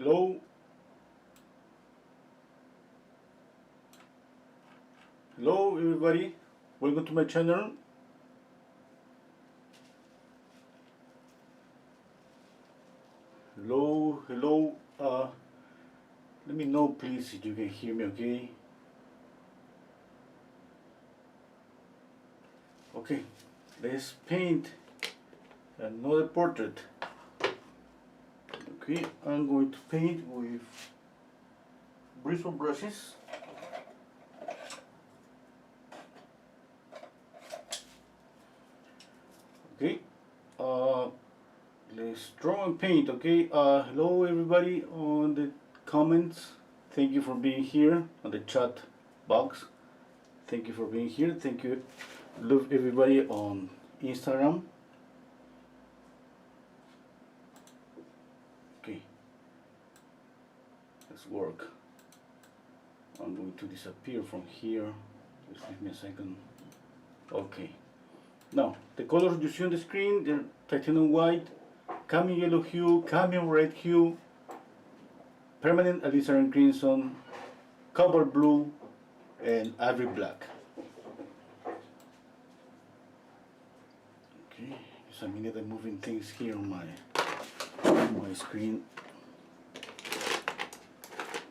Hello. Hello everybody. Welcome to my channel. Hello. Let me know please if you can hear me okay. Okay. Let's paint another portrait. Okay, I'm going to paint with bristle brushes. Okay, let's draw and paint. Okay, hello everybody on the comments. Thank you for being here on the chat box. Thank you for being here. Thank you, love everybody on Instagram. Okay, let's work. I'm going to disappear from here. Just give me a second. Okay. Now, the colors you see on the screen, they're titanium white, cadmium yellow hue, cadmium red hue, permanent alizarin crimson, cobalt blue, and ivory black. Okay, just a minute, I'm moving things here on my screen.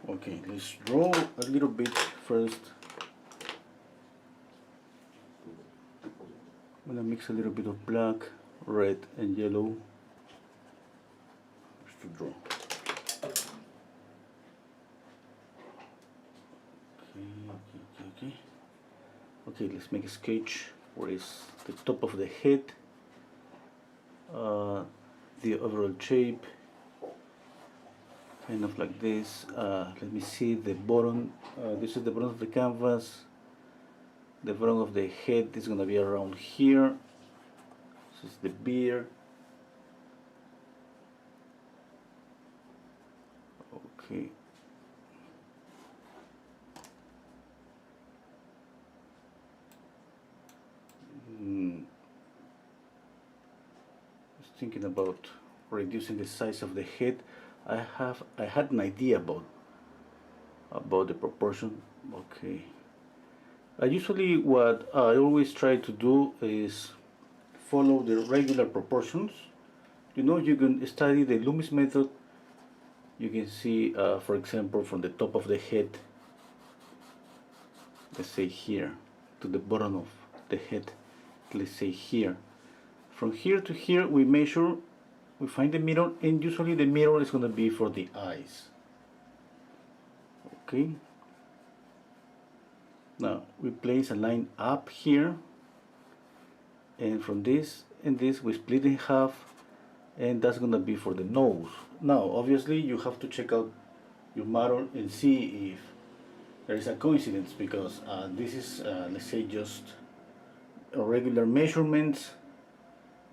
Okay, let's draw a little bit first. I'm gonna mix a little bit of black, red, and yellow just to draw. Okay, let's make a sketch where is the top of the head, the overall shape, kind of like this. Let me see the bottom. This is the bottom of the canvas. The bottom of the head is gonna be around here. This is the beard. Okay. Just thinking about reducing the size of the head. I had an idea about the proportion. Okay. Usually what I always try to do is follow the regular proportions. You know, you can study the Loomis method. You can see, for example, from the top of the head, let's say here, to the bottom of the head, let's say here. From here to here we measure, we find the mirror, and usually the mirror is going to be for the eyes. Okay. Now we place a line up here, and from this and this we split in half, and that's gonna be for the nose. Now obviously you have to check out your model and see if there is a coincidence, because this is let's say just a regular measurements.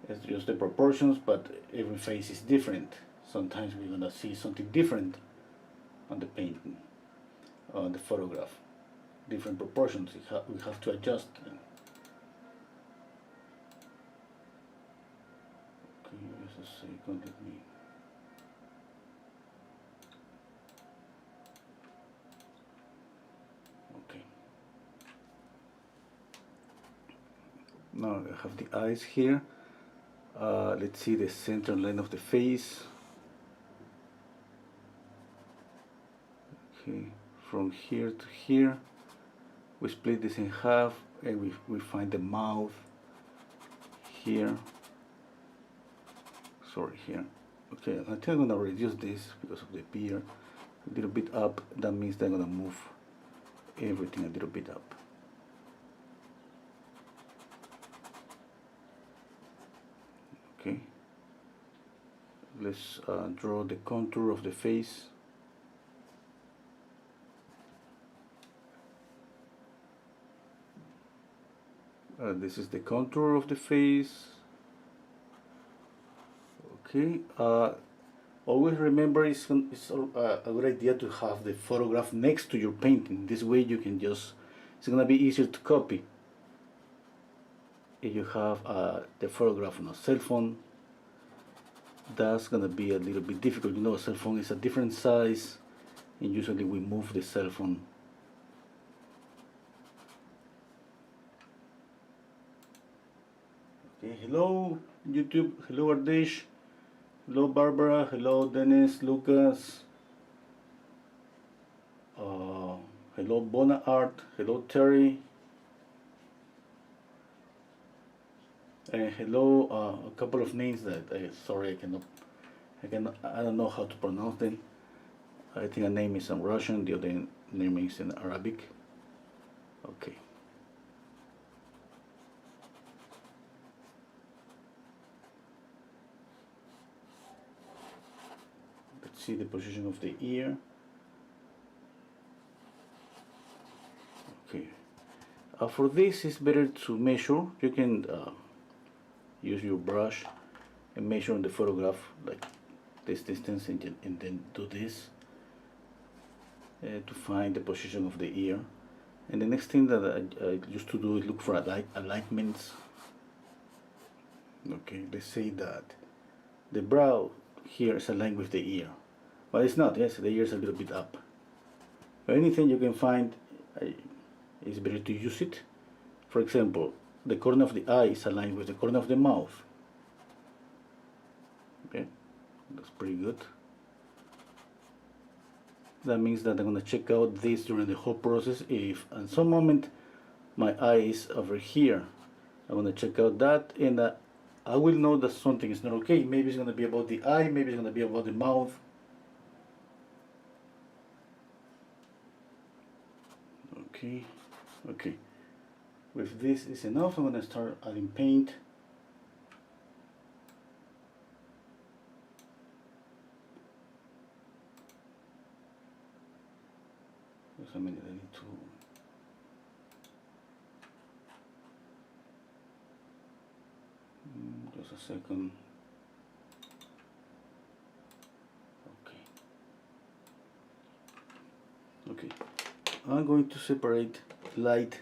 It's just the proportions, but every face is different. Sometimes we're gonna see something different on the painting, on the photograph. Different proportions, we have to adjust them. Okay, just a second, let me. Okay. Now I have the eyes here. Let's see the center line of the face. Okay, from here to here. We split this in half, and we find the mouth here. Sorry, here. Okay, I think I'm gonna reduce this because of the beard a little bit up. That means I'm gonna move everything a little bit up. Okay, let's draw the contour of the face. This is the contour of the face. Okay, always remember it's a good idea to have the photograph next to your painting. This way you can just, it's gonna be easier to copy if you have the photograph on a cell phone. that's gonna be a little bit difficult. You know, a cell phone is a different size, and usually we move the cell phone. Okay, hello YouTube, hello Ardesh, hello Barbara, hello Dennis, Lucas, hello Bona Art, hello Terry, and hello a couple of names that sorry I don't know how to pronounce them. I think a name is in Russian, the other name is in Arabic. Okay. Let's see the position of the ear. Okay. For this, it's better to measure. You can use your brush and measure on the photograph like this distance, and then do this to find the position of the ear. And the next thing that I used to do is look for alignments. Okay, let's say that the brow here is aligned with the ear, but it's not. Yes, the ear is a little bit up. Anything you can find, it's better to use it. For example, the corner of the eye is aligned with the corner of the mouth. Okay, that's pretty good. That means that I'm going to check out this during the whole process. If at some moment my eye is over here, I'm going to check out that, and I will know that something is not okay. Maybe it's going to be about the eye, maybe it's going to be about the mouth. Okay, okay. With this is enough, I'm going to start adding paint. Just a minute, I need to... just a second. Okay. Okay. I'm going to separate light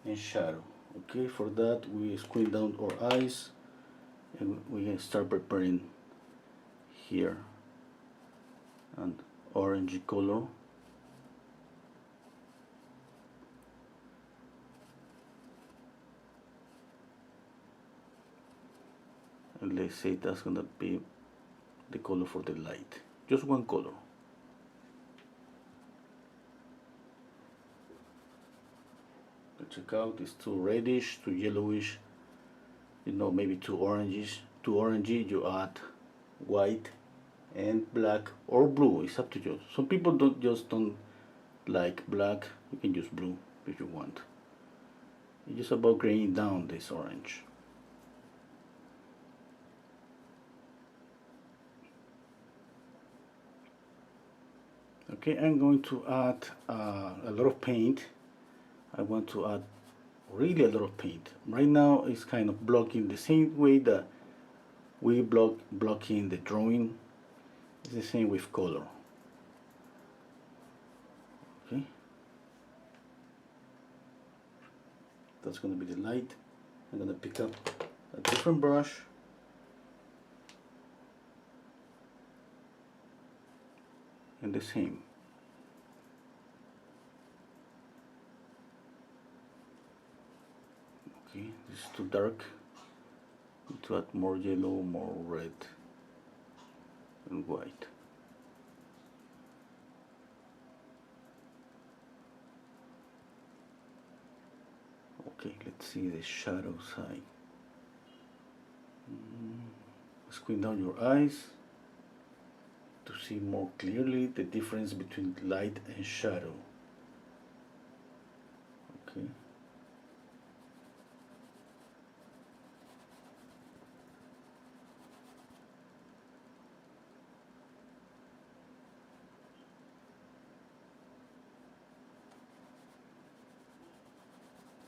and shadow. Okay, for that we squint down our eyes and we can start preparing here an orangey color. And let's say that's gonna be the color for the light, just one color. Check out, it's too reddish, too yellowish, you know, maybe too orangish. Too orangey, you add white and black or blue. It's up to you. Some people don't like black. You can use blue if you want. It's just about graying down this orange. Okay, I'm going to add a lot of paint. I want to add really a lot of paint. Right now it's kind of blocking the same way that we blocking the drawing. It's the same with color. Okay, that's going to be the light. I'm going to pick up a different brush and the same. Okay, this is too dark. To add more yellow, more red and white. Okay, let's see the shadow side. Squint down your eyes to see more clearly the difference between light and shadow. Okay.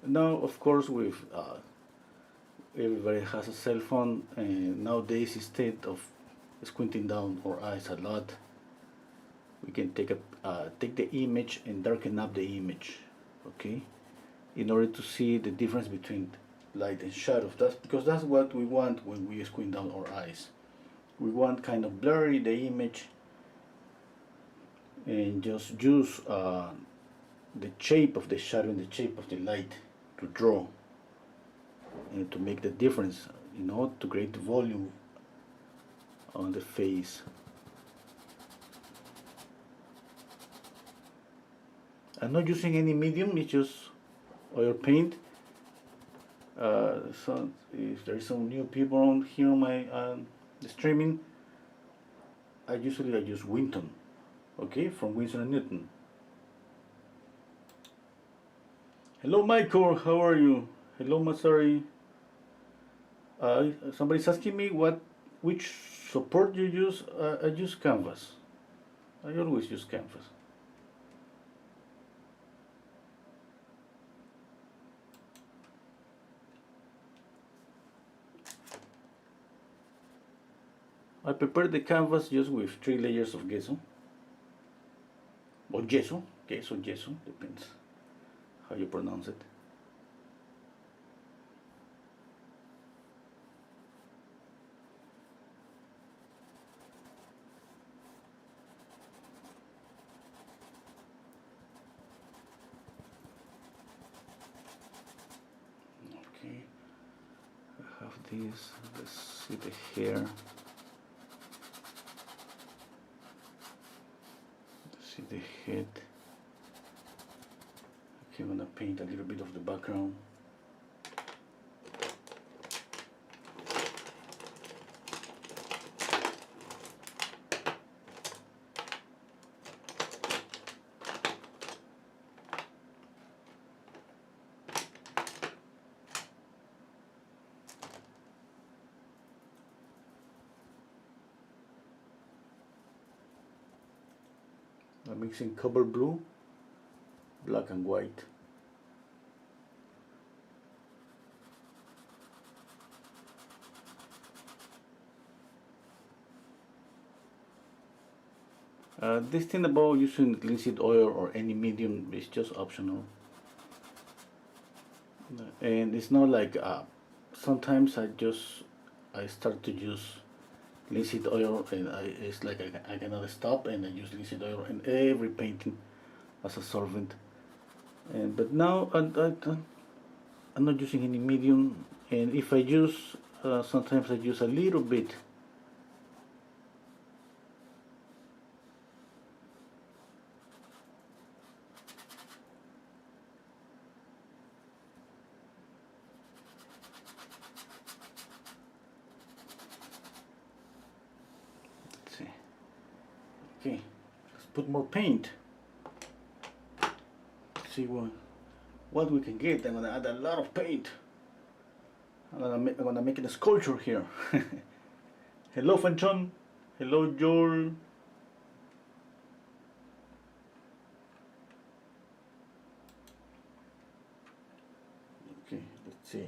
Now, of course, with everybody has a cell phone, and nowadays instead of squinting down our eyes a lot, we can take the image and darken up the image, okay, in order to see the difference between light and shadow. That's because that's what we want when we squint down our eyes. we want kind of blurry the image, and just use the shape of the shadow and the shape of the light to draw and to make the difference, to create the volume on the face. I'm not using any medium, it's just oil paint. So if there is some new people on here on my streaming, I use Winton, okay, from Winsor and Newton. Hello Michael, how are you? Hello Masari. Somebody's asking me which support you use. I use Canvas. I always use Canvas. I prepared the canvas just with 3 layers of gesso, or gesso, depends how you pronounce it. Okay, I have this, let's see the hair. See the head. Okay, I'm gonna paint a little bit of the background. I'm mixing cobalt blue, black and white. This thing about using linseed oil or any medium is just optional. And it's not like, sometimes I start to use linseed oil and it's like I cannot stop, and I use linseed oil in every painting as a solvent. But now I'm not using any medium, and if I use, sometimes I use a little bit. Let's see. Okay, let's put more paint. See what we can get. I'm gonna add a lot of paint. I'm gonna make a sculpture here. Hello Fanchon. Hello Joel. Okay, let's see.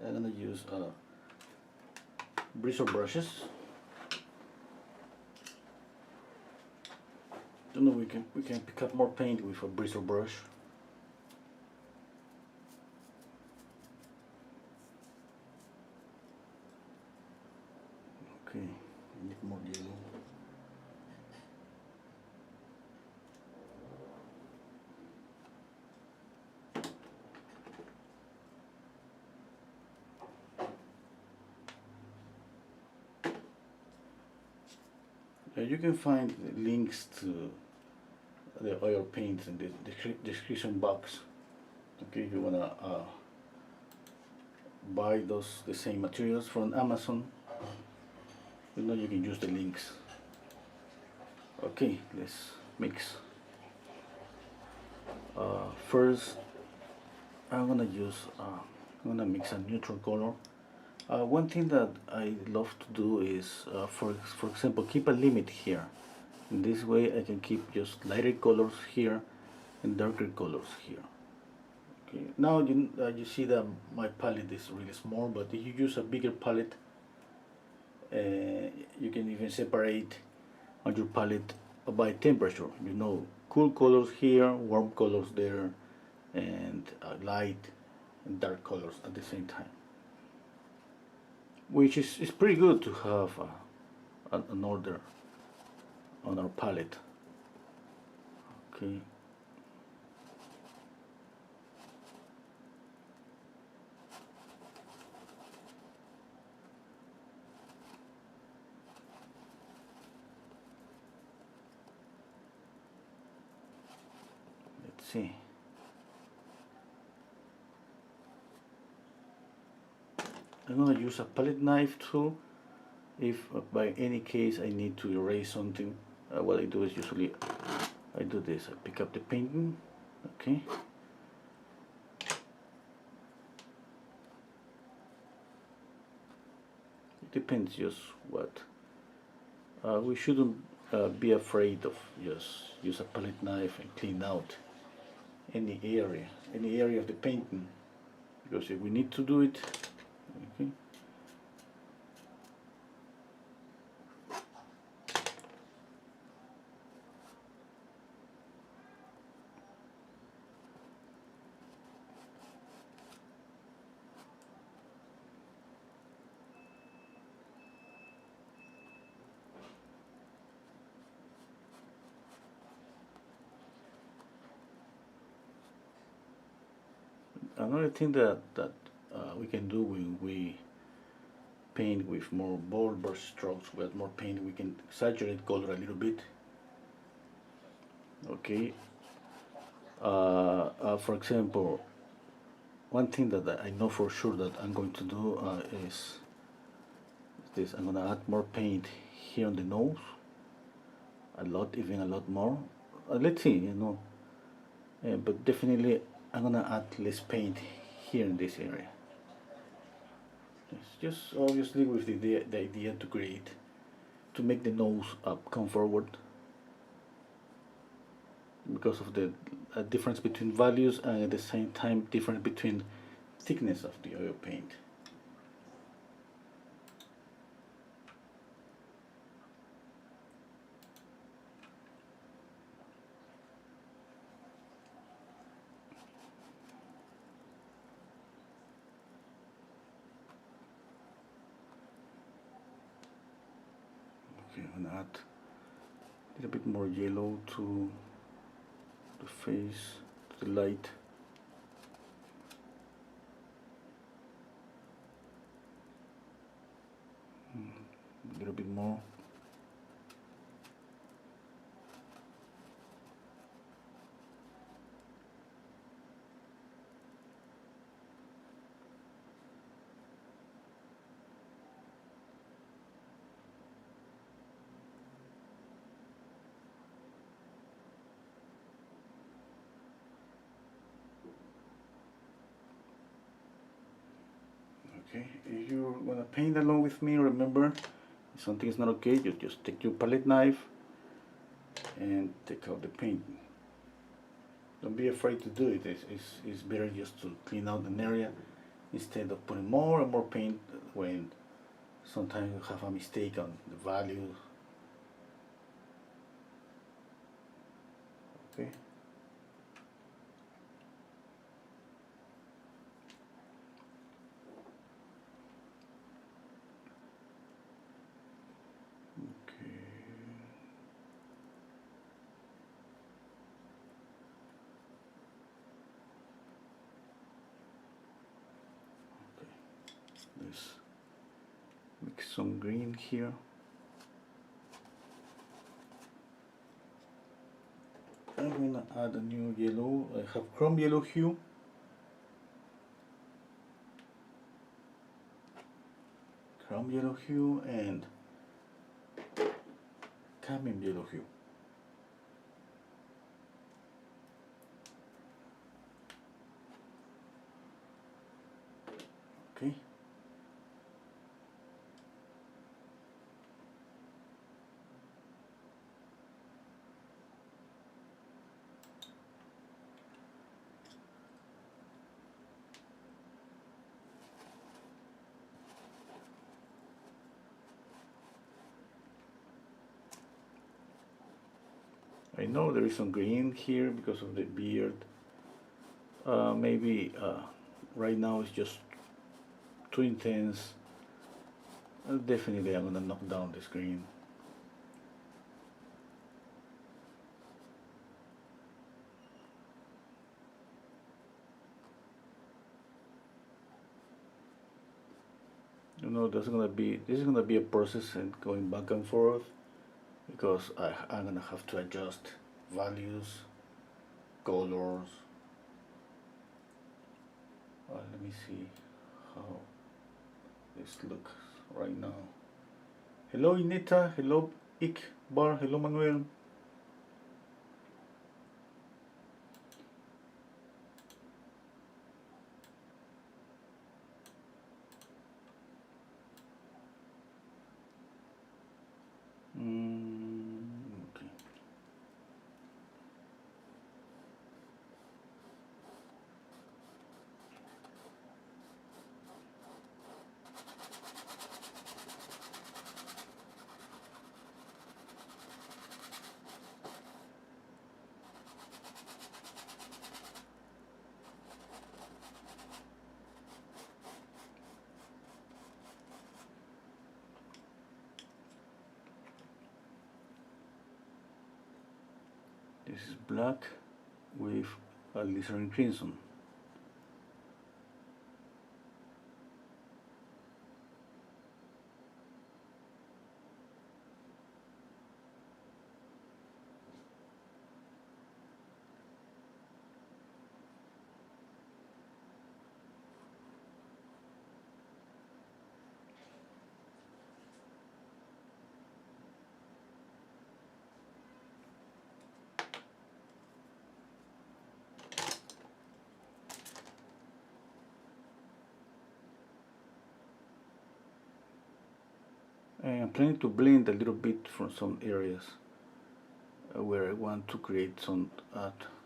I'm gonna use bristle brushes. Don't know, we can pick up more paint with a bristle brush. Okay, I need more yellow. You can find links to the oil paints in the description box. Okay, if you wanna buy the same materials from Amazon, you can use the links. Okay, let's mix. First, I'm gonna mix a neutral color. One thing that I love to do is, for example, keep a limit here. In this way, I can keep just lighter colors here and darker colors here. Okay. Now you see that my palette is really small, but if you use a bigger palette, you can even separate on your palette by temperature. Cool colors here, warm colors there, and light and dark colors at the same time. which is pretty good to have an order on our palette. Okay. Let's see. I'm gonna use a palette knife too. If by any case I need to erase something, what I do is usually I do this. I pick up the painting. Okay. It depends just what. We shouldn't be afraid of just use a palette knife and clean out any area of the painting, because if we need to do it, okay. Another thing that we can do when we paint with more bold brush strokes, with more paint, we can exaggerate color a little bit. Okay. For example, one thing that I know for sure that I'm going to do is this. I'm gonna add more paint here on the nose, a lot, even a lot more. Let's see, but definitely I'm gonna add less paint here in this area. It's just obviously with the idea to create, to make the nose up come forward, because of the difference between values and at the same time difference between thickness of the oil paint. Okay, I'm gonna add a little bit more yellow to the face, to the light. A little bit more. Okay, if you want to paint along with me, remember, if something is not okay, you just take your palette knife and take out the paint. Don't be afraid to do it. It's better just to clean out an area instead of putting more and more paint when sometimes you have a mistake on the values. Okay. Let's mix some green here. I'm gonna add a new yellow. I have chrome yellow hue. Chrome yellow hue and cadmium yellow hue. Okay. I know there is some green here because of the beard. Maybe right now it's just too intense. Definitely I'm gonna knock down the screen. You know, this is gonna be a process and going back and forth because I'm gonna have to adjust values, colors. Let me see how this looks right now. Hello Ineta, hello Ikbar, hello Manuel. Okay. This is black with a glycerin crimson. And I'm planning to blend a little bit from some areas where I want to create some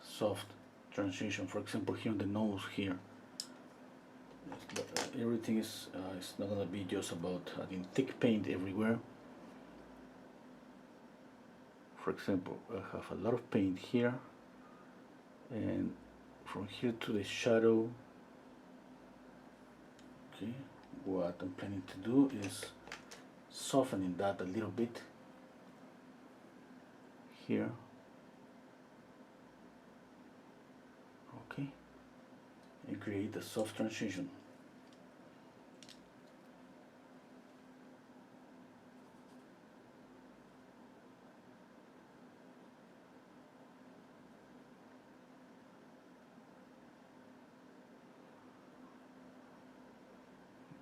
soft transition. For example, here on the nose here. Everything is it's not gonna be just about adding thick paint everywhere. For example, I have a lot of paint here, and from here to the shadow. Okay, what I'm planning to do is softening that a little bit here. Okay, and create a soft transition.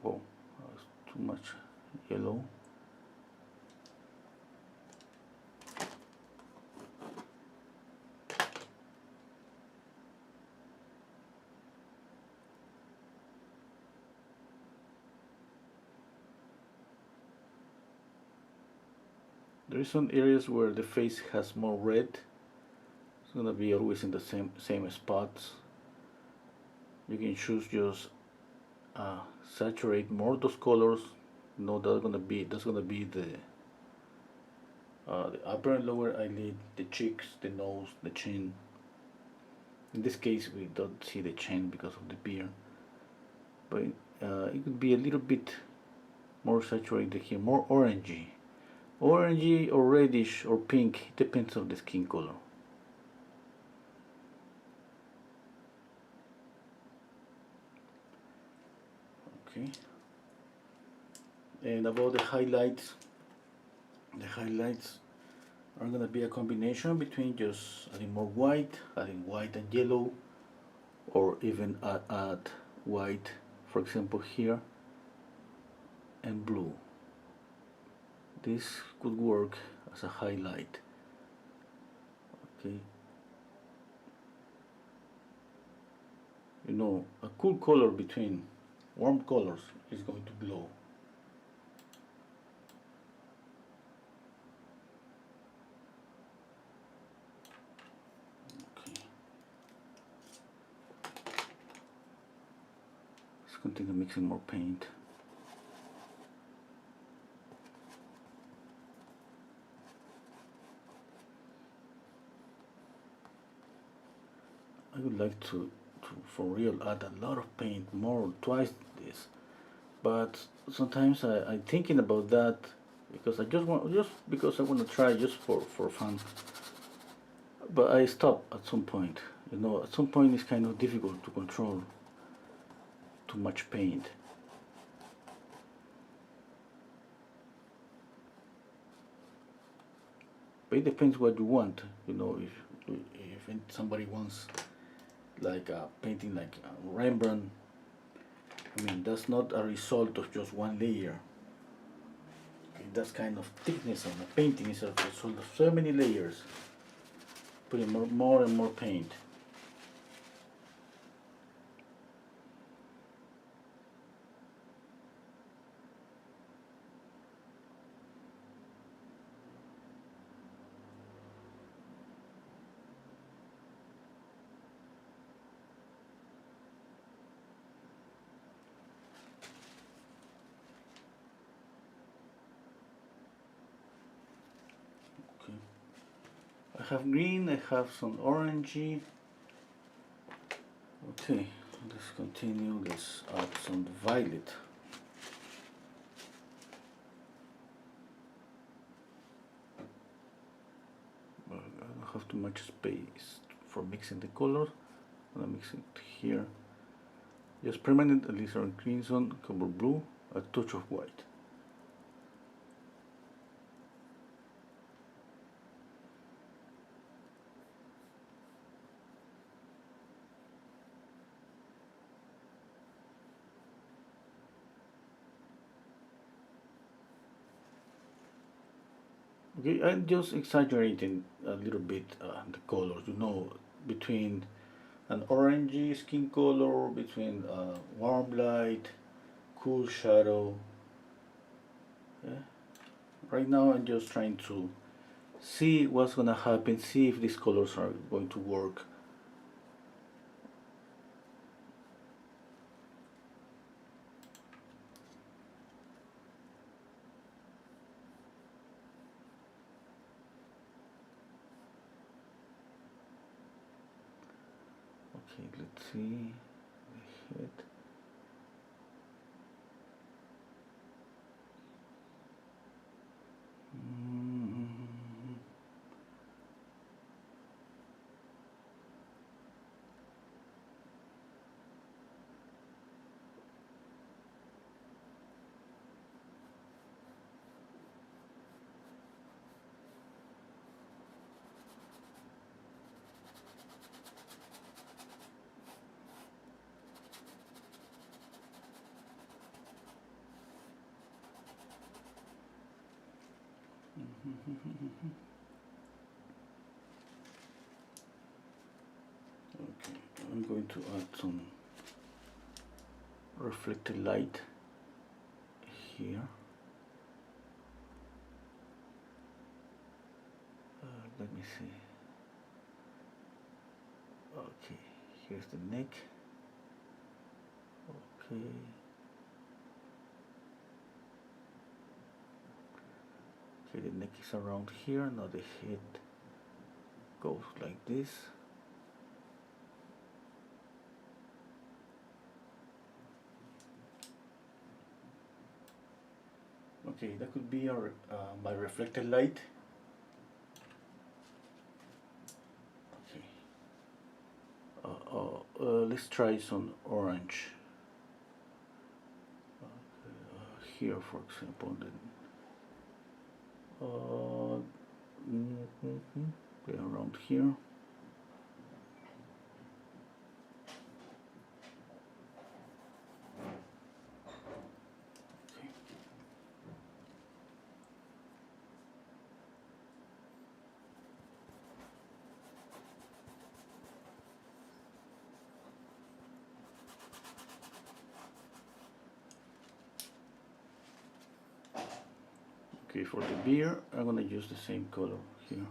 Oh, that's too much yellow. There is some areas where the face has more red. It's gonna be always in the same spots. You can choose just saturate more those colors. No, that's gonna be the upper and lower eyelid, the cheeks, the nose, the chin. In this case, we don't see the chin because of the beard, but it could be a little bit more saturated here, more orangey or reddish or pink. It depends on the skin color. Okay. And about the highlights are gonna be a combination between just adding white and yellow, or even add white, for example here, and blue. This could work as a highlight. Okay. You know, a cool color between warm colors is going to glow. Okay. Let's continue mixing more paint. I would like to for real add a lot of paint, more twice this, But sometimes I'm thinking about that because I just because I want to try just for fun. But I stop at some point. You know, at some point it's kind of difficult to control too much paint. But it depends what you want. You know, if somebody wants like painting like Rembrandt, I mean that's not a result of just one layer. Okay, that's kind of thickness on a painting is a result of so many layers, putting more and more paint. Okay. I have green, I have some orangey. Okay, let's continue. Let's add some violet. But I don't have too much space for mixing the colors. I'm gonna mix it here. Just permanent alizarin crimson, copper blue, a touch of white. Okay, I'm just exaggerating a little bit the colors, you know, between an orangey skin color, between warm light, cool shadow. Yeah. Right now I'm just trying to see what's gonna happen, see if these colors are going to work. Okay, let's see the head. Mm. Okay, I'm going to add some reflected light here. Let me see. Okay, here's the neck. Okay. Okay, the neck is around here. Now the head goes like this. Okay, that could be our my reflected light. Okay. Let's try some orange. Here, for example, then. Around here. Okay, for the beer, I'm gonna use the same color here.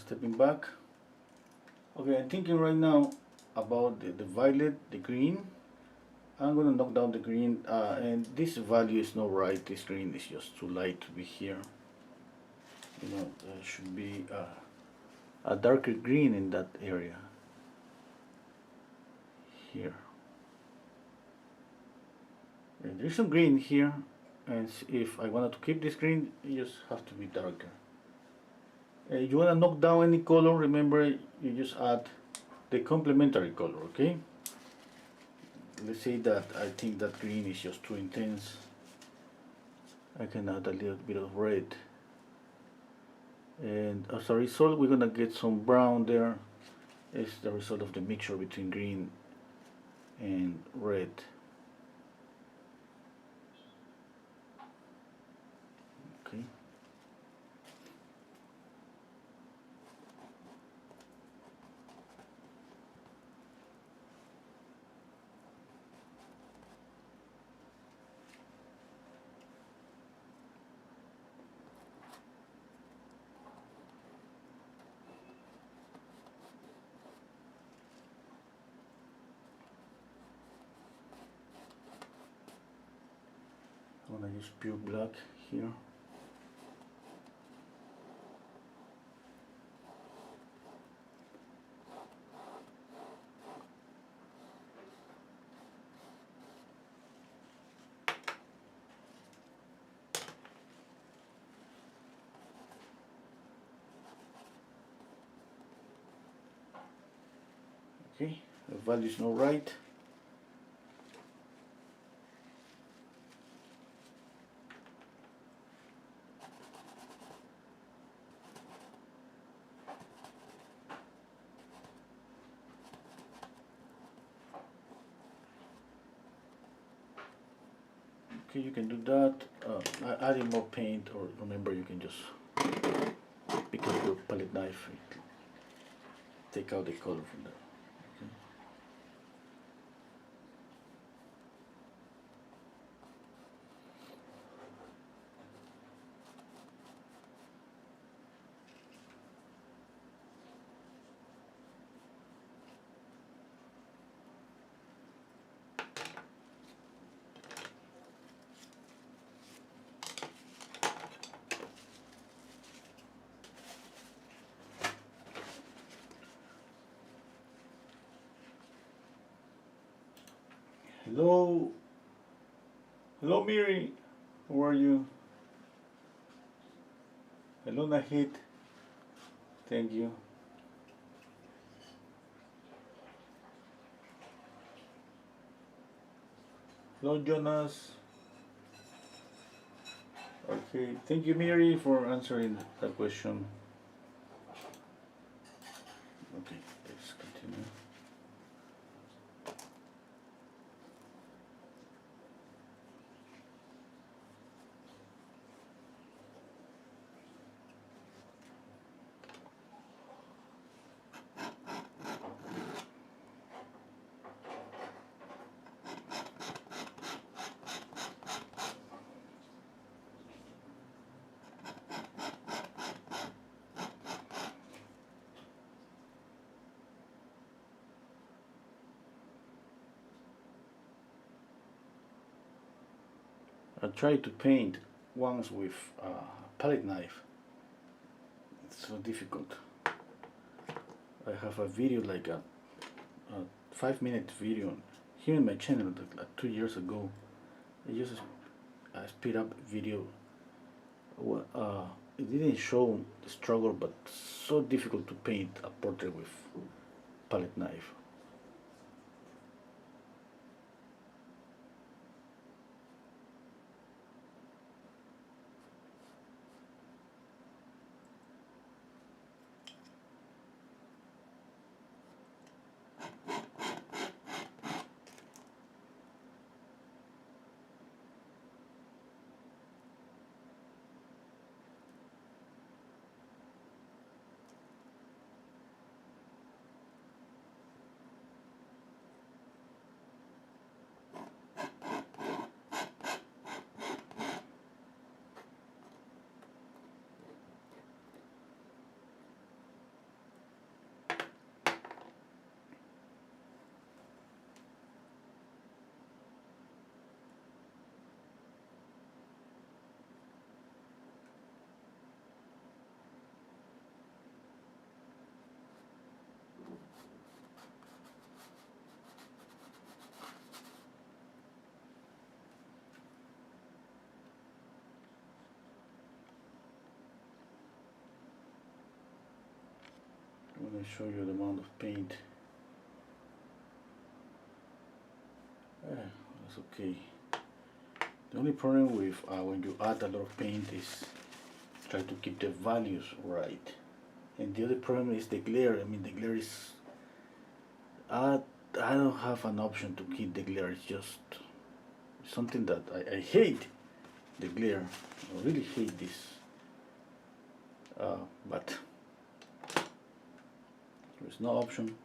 stepping back. Okay, I'm thinking right now about the violet, the green. I'm gonna knock down the green, and this value is not right. This green is just too light to be here. You know, there should be a darker green in that area. Here. And there's some green here, and if I wanted to keep this green, it just have to be darker. You wanna knock down any color, remember you just add the complementary color, okay? Let's say that I think that green is just too intense. I can add a little bit of red. And as a result, we're gonna get some brown there. It's the result of the mixture between green and red. Okay. I'm gonna use pure black here. Okay, the value is not right. Okay, you can do that. Adding more paint, or remember you can just pick up your palette knife and take out the color from there. Okay. Hello, hello Miri, how are you? Hello Nahid, thank you. Hello Jonas. Okay, thank you Miri for answering that question. Okay, let's continue. I tried to paint once with a palette knife. It's so difficult. I have a video like a 5-minute video here in my channel like 2 years ago. I just a speed up video. It didn't show the struggle, but so difficult to paint a portrait with palette knife. When I show you the amount of paint, that's okay. The only problem with when you add a lot of paint is try to keep the values right. And the other problem is the glare. I mean, the glare is I don't have an option to keep the glare. It's just something that I hate, the glare. I really hate this. But there's no option.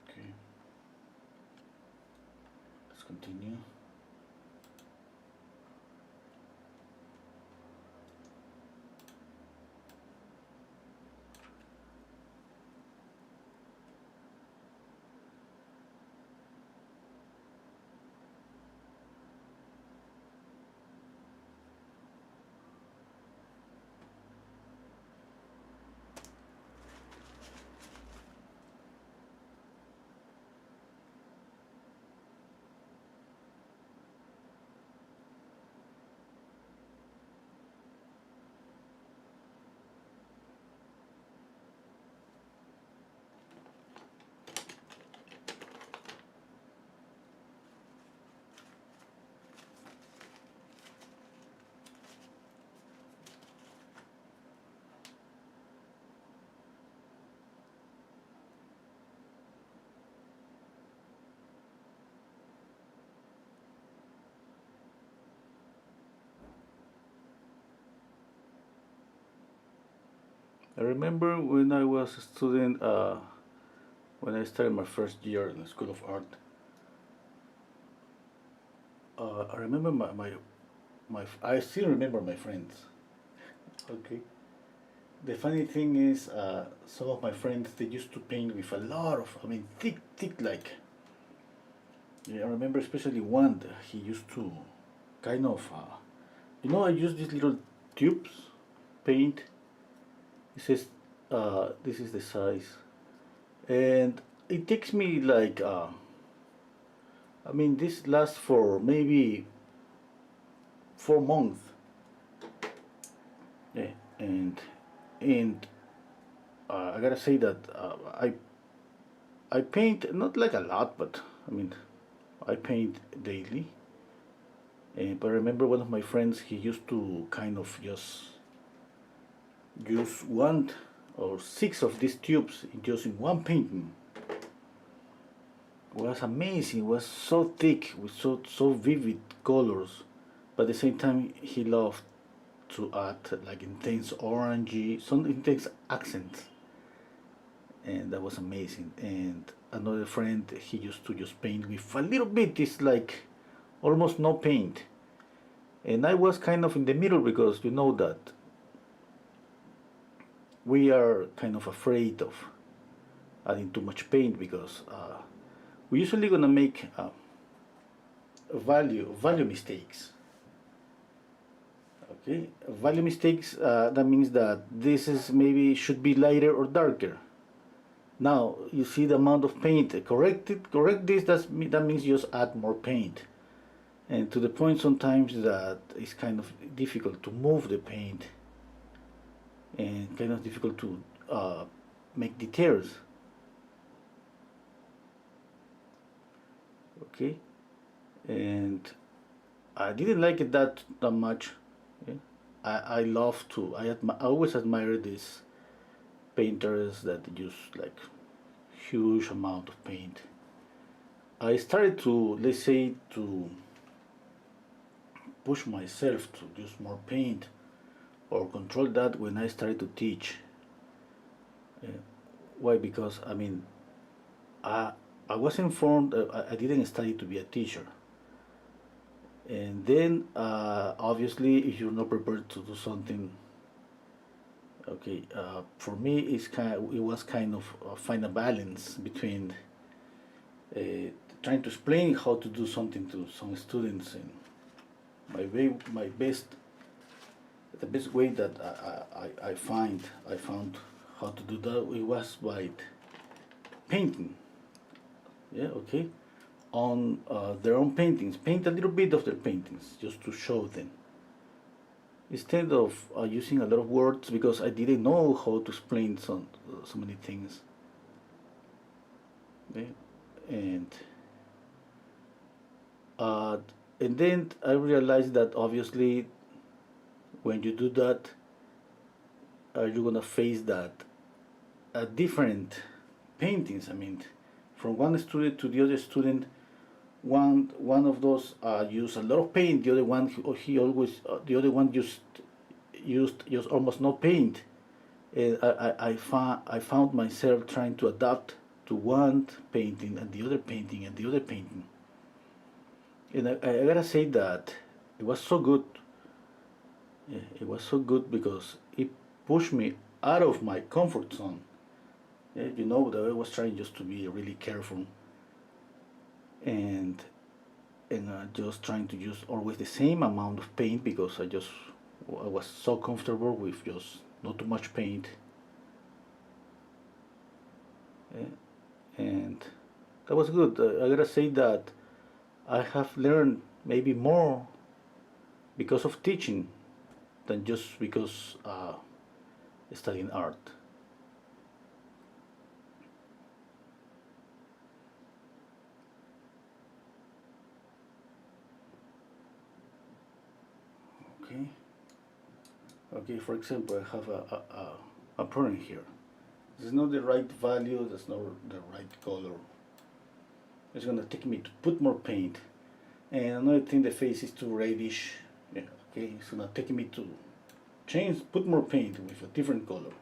Okay. Let's continue. I remember when I was a student, when I started my first year in the School of Art, I remember I still remember my friends. Okay. The funny thing is, some of my friends, they used to paint with a lot of, I mean, thick like. Yeah, I remember especially one that he used to kind of, I use these little tubes, paint. It says, this is the size. And it takes me like, I mean, this lasts for maybe 4 months. Yeah, and I gotta say that I paint not like a lot, but I mean, I paint daily. But I remember one of my friends, he used to kind of just use 1 or 6 of these tubes just in one painting. It was amazing. It was so thick with so vivid colors, but at the same time he loved to add like intense orangey, some intense accents, and that was amazing. And another friend, he used to just paint with a little bit. It's like almost no paint, and I was kind of in the middle because you know that we are kind of afraid of adding too much paint because we're usually gonna make value mistakes. Okay, value mistakes. That means that this is maybe should be lighter or darker. Now you see the amount of paint. Correct this. That means just add more paint, and to the point sometimes that it's kind of difficult to move the paint, and kind of difficult to make details. Okay, and I didn't like it that much. Okay? I love to. I always admire these painters that use like huge amount of paint. I started to, let's say, to push myself to use more paint or control that when I started to teach. Uh, why? Because I mean, I was informed. I didn't study to be a teacher, and then obviously, if you're not prepared to do something, okay. For me, it was kind of find a balance between uh, trying to explain how to do something to some students, and my best, the best way that I found how to do that, it was by painting. Yeah, okay, on their own paintings. Paint a little bit of their paintings just to show them. instead of using a lot of words, because I didn't know how to explain so many things. Okay? And uh, and then I realized that obviously when you do that, you're gonna face that different paintings. I mean, from one student to the other student, one of those used a lot of paint. The other one he always the other one used almost no paint. And I found myself trying to adapt to one painting and the other painting and the other painting. And I gotta say that it was so good. Yeah, it was so good because it pushed me out of my comfort zone. Yeah, you know that I was trying just to be really careful and just trying to use always the same amount of paint because I was so comfortable with just not too much paint. Yeah, and that was good. I gotta say that I have learned maybe more because of teaching than just because studying art. Okay. Okay. For example, I have a problem here. This is not the right value. That's not the right color. It's gonna take me to put more paint. And another thing, the face is too reddish. Yeah, okay, it's gonna take me to put more paint with a different color.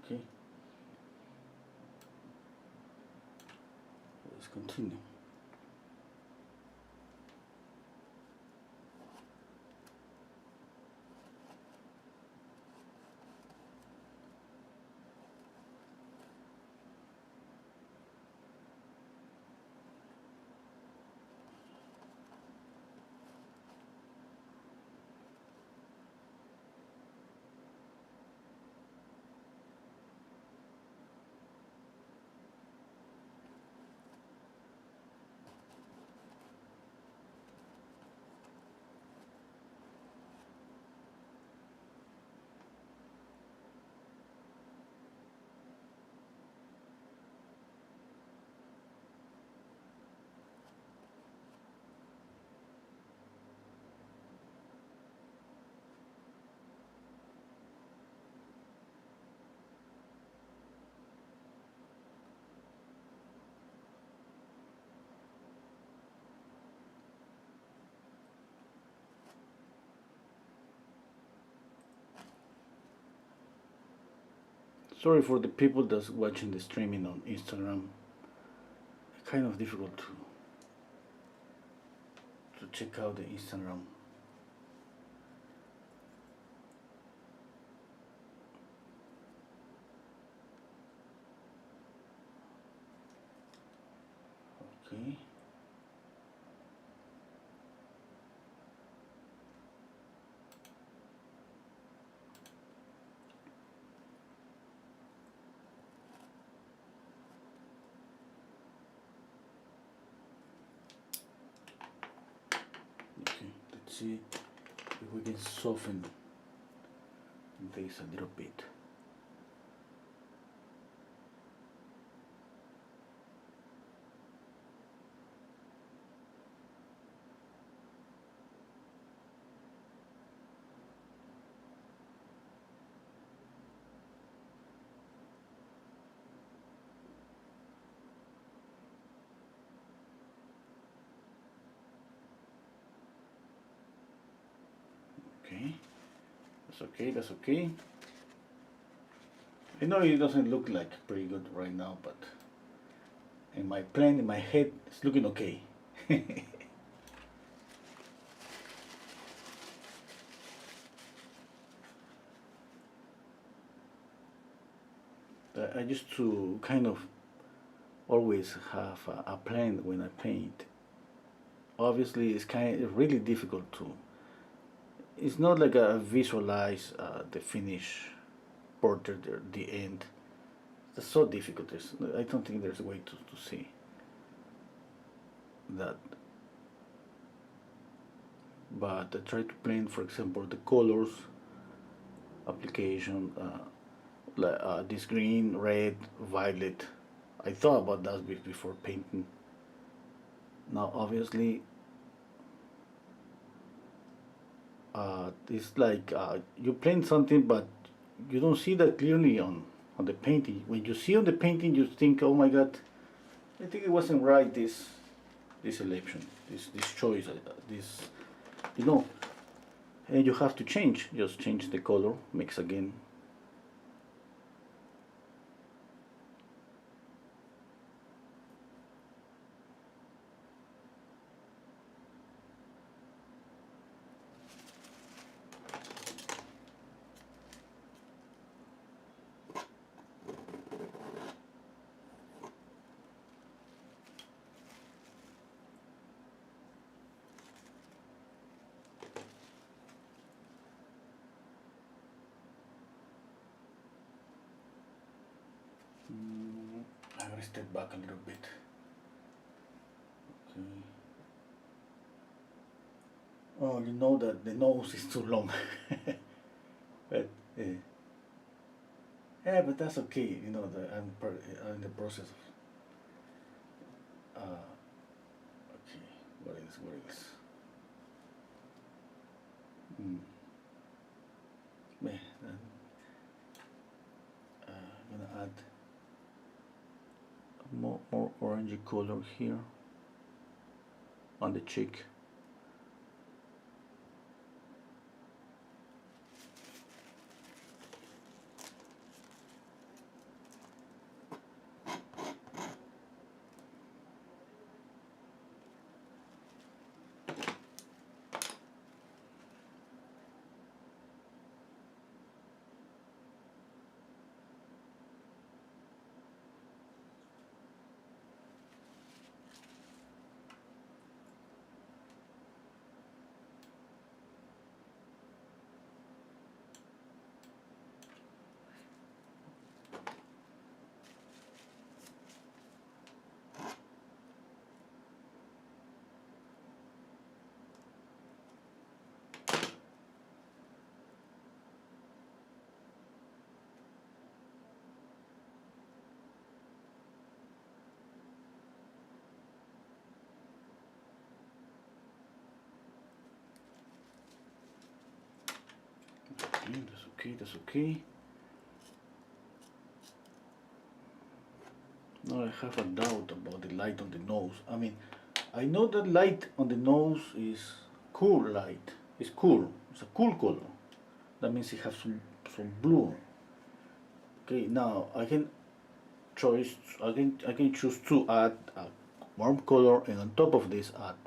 Okay, let's continue. Sorry for the people that's watching the streaming on Instagram. Kind of difficult to check out the Instagram. Okay. Okay. Let's see if we can soften this a little bit. Okay. That's okay. That's okay. I know it doesn't look like pretty good right now, but in my plan, in my head, it's looking okay. I used to kind of always have a plan when I paint. Obviously, it's kind of really difficult to. It's not like I visualize the finished reported the end. It's so difficult. I don't think there's a way to see that. But I try to blend, for example, the colors application, this green, red, violet. I thought about that before painting. Now, obviously, it's like you paint something, but you don't see that clearly on the painting. When you see on the painting, you think, "Oh my God, I think it wasn't right. This selection, this choice, this, you know." And you have to change. Just change the color, mix again. I'm gonna step back a little bit. Okay. Oh, you know that the nose is too long. But yeah, but that's okay. You know, I'm in the process of. Okay, what else? What else? Mm. I'm gonna add more orangey color here on the cheek. Okay, that's okay. That's okay. Now I have a doubt about the light on the nose. I mean, I know that light on the nose is cool light. It's cool. It's a cool color. That means it has some blue. Okay, now I can choose to add a warm color and on top of this add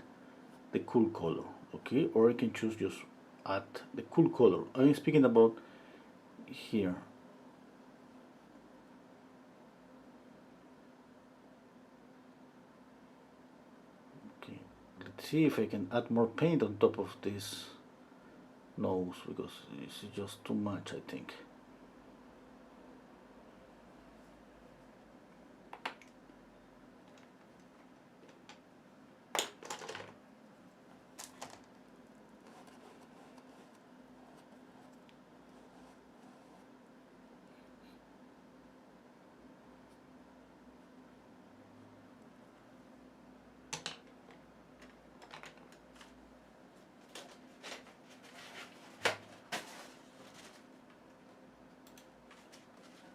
the cool color. Okay, or I can choose just add the cool color. I'm speaking about here. Okay, let's see if I can add more paint on top of this nose because it's just too much, I think.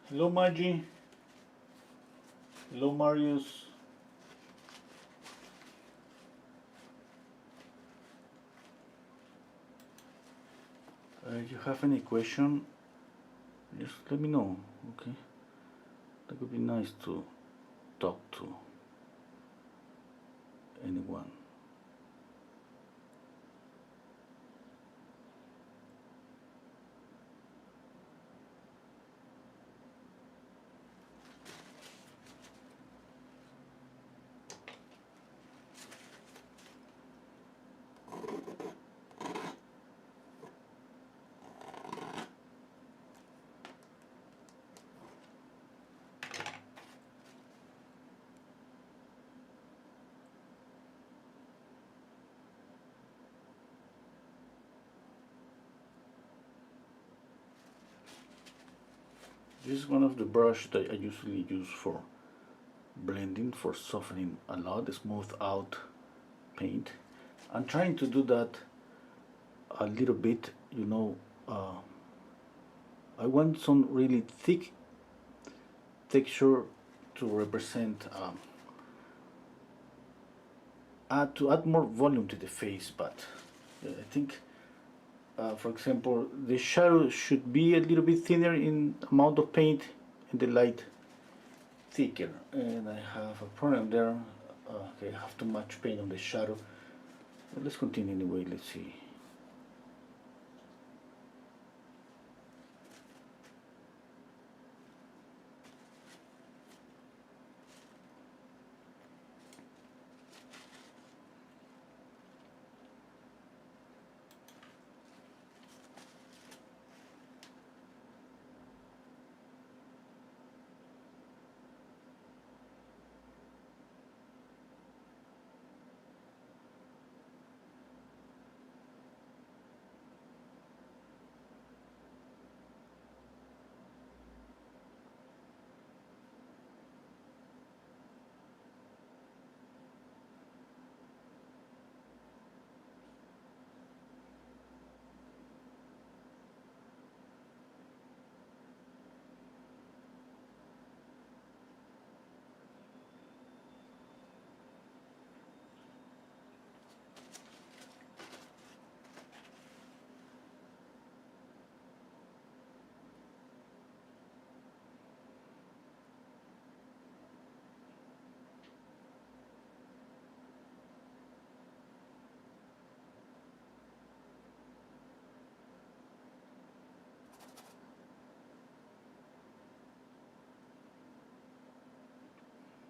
Hello, Maggie. Hello, Marius. You have any question? Just let me know, okay? That would be nice to talk to anyone. This is one of the brush that I usually use for blending, for softening a lot, smooth out paint. I'm trying to do that a little bit, you know. I want some really thick texture to represent, to add more volume to the face, but I think, for example, the shadow should be a little bit thinner in amount of paint and the light thicker, and I have a problem there. Okay, I have too much paint on the shadow. But let's continue anyway. Let's see.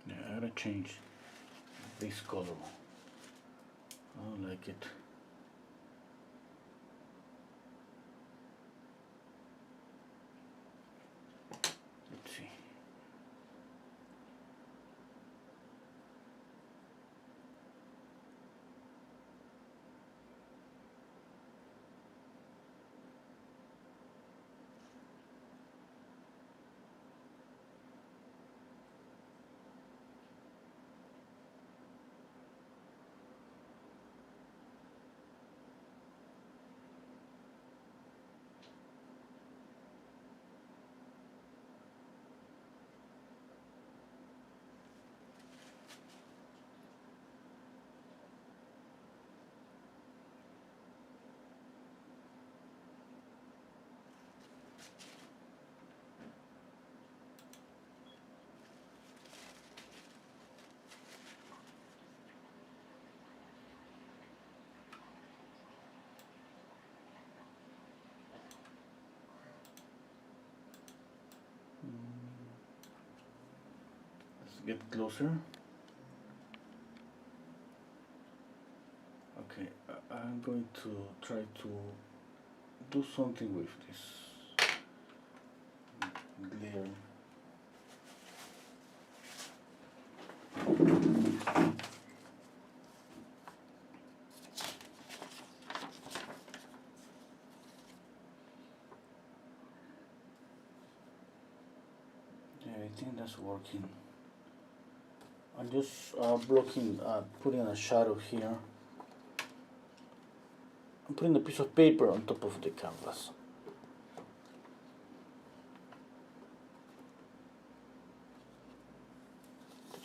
Yeah, I gotta change this color. I don't like it. Let's see. Let's get closer. Okay, I'm going to try to do something with this glare. Yeah, I think that's working. I'm just blocking, putting a shadow here. I'm putting a piece of paper on top of the canvas.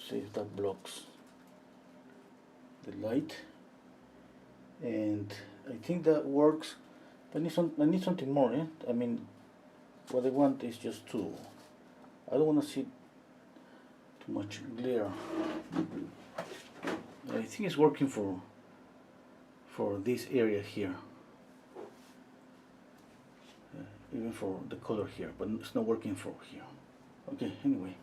See if that blocks the light. And I think that works. I need something more, eh? I mean, what I want is just to, I don't want to see too much glare. I think it's working for this area here, even for the color here, but it's not working for here. Okay, anyway.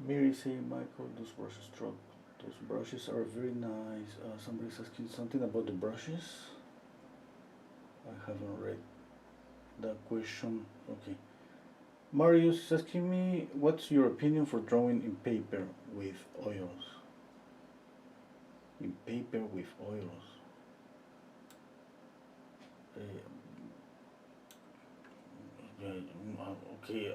Mary say, Michael, those brushes are very nice. Somebody's asking something about the brushes. I haven't read that question. Okay. Marius is asking me, what's your opinion for drawing in paper with oils? In paper with oils. Okay,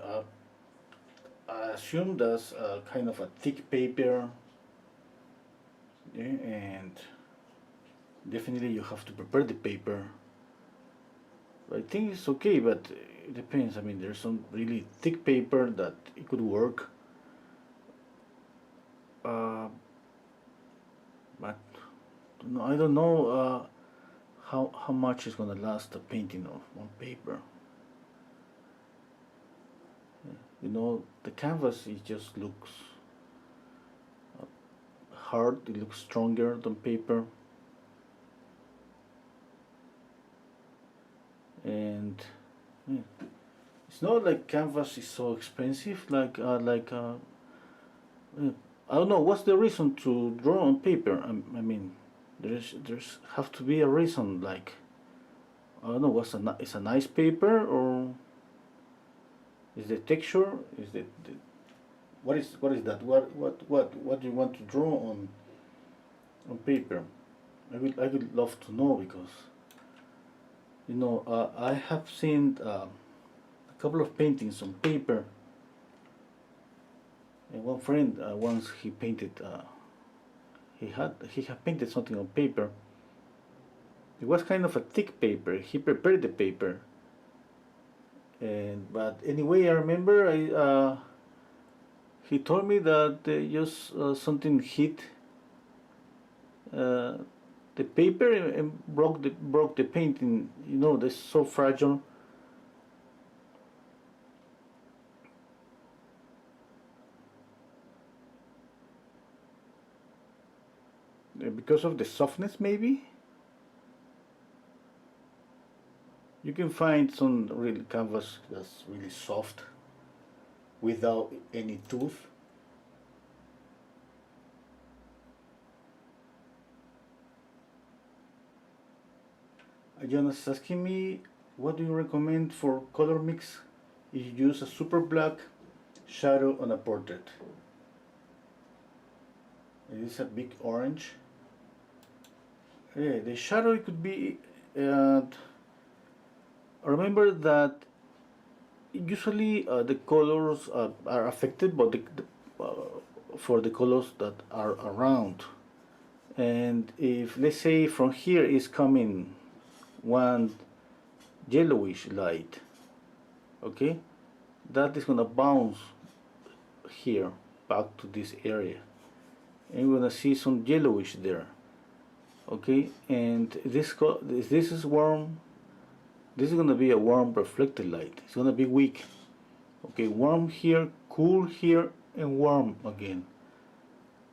I assume that's kind of a thick paper, yeah, and definitely you have to prepare the paper. I think it's okay, but it depends. I mean, there's some really thick paper that it could work, but no, I don't know how much is gonna last a painting of on paper. You know, the canvas, it just looks hard. It looks stronger than paper, and yeah, it's not like canvas is so expensive. I don't know what's the reason to draw on paper. I mean, there's have to be a reason. Like, I don't know, it's a nice paper, or is the texture, is the what is that? What do you want to draw on paper? I would love to know, because you know, I have seen a couple of paintings on paper, and one friend once he painted. He had painted something on paper. It was kind of a thick paper. He prepared the paper, and but anyway, I remember he told me that just something hit the paper and broke the painting. You know, that's so fragile. Because of the softness, maybe. You can find some real canvas that's really soft without any tooth. Jonas is asking me, what do you recommend for color mix if you use a super black shadow on a portrait? It is a big orange. Yeah, the shadow could be. Remember that usually the colors are affected, but for the colors that are around. And if, let's say, from here is coming one yellowish light, okay, that is gonna bounce here back to this area, and we're gonna see some yellowish there, okay. And this is warm. This is gonna be a warm reflected light. It's gonna be weak, okay. Warm here, cool here, and warm again.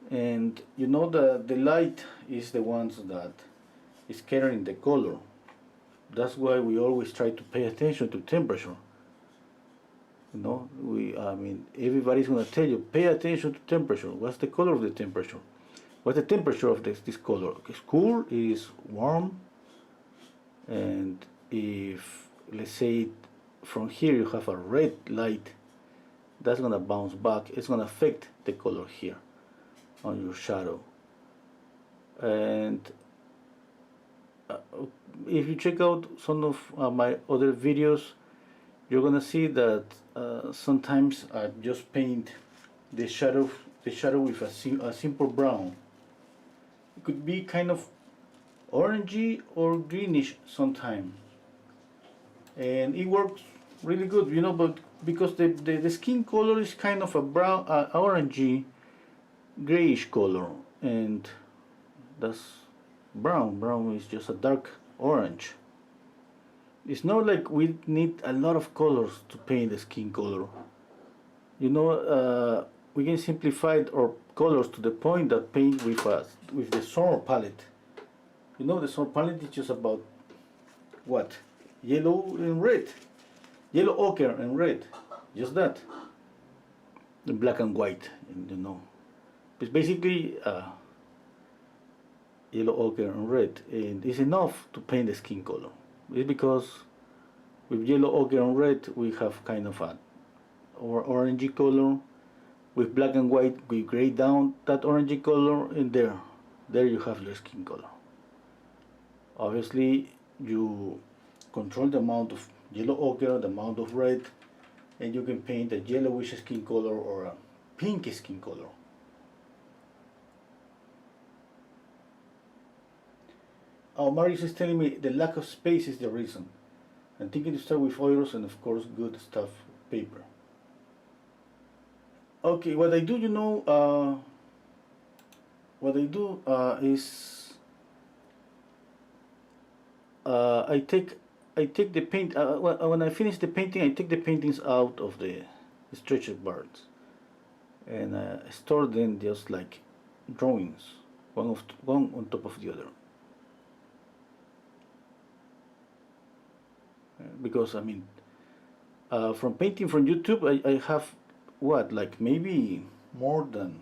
And you know, the light is the ones that is carrying the color. That's why we always try to pay attention to temperature. You know, I mean, everybody's gonna tell you, pay attention to temperature. What's the color of the temperature? What's the temperature of this color? It's cool, is warm, and if, let's say, from here you have a red light, that's gonna bounce back. It's gonna affect the color here on your shadow. And if you check out some of my other videos, you're gonna see that sometimes I just paint the shadow with a simple brown. It could be kind of orangey or greenish sometimes, and it works really good, you know. But because the skin color is kind of a brown, orangey, grayish color, and that's brown. Brown is just a dark orange. It's not like we need a lot of colors to paint the skin color. You know, we can simplify our colors to the point that paint with the summer palette. You know, the summer palette is just about what? Yellow and red, yellow, ochre, and red. Just that. black and white, you know. It's basically yellow, ochre, and red, and it's enough to paint the skin color. It's because with yellow, ochre, and red we have kind of a orangey color. With black and white, we gray down that orangey color, and there you have your skin color. Obviously, you control the amount of yellow ochre, the amount of red, and you can paint a yellowish skin color or a pink skin color. Oh, Marius is telling me the lack of space is the reason. I'm thinking to start with oils and of course good stuff paper. Okay, what I do, you know, what I do is I take the paint when I finish the painting. I take the paintings out of the stretcher boards and store them just like drawings, one on top of the other. Because I mean, from painting from YouTube, I have what, like maybe more than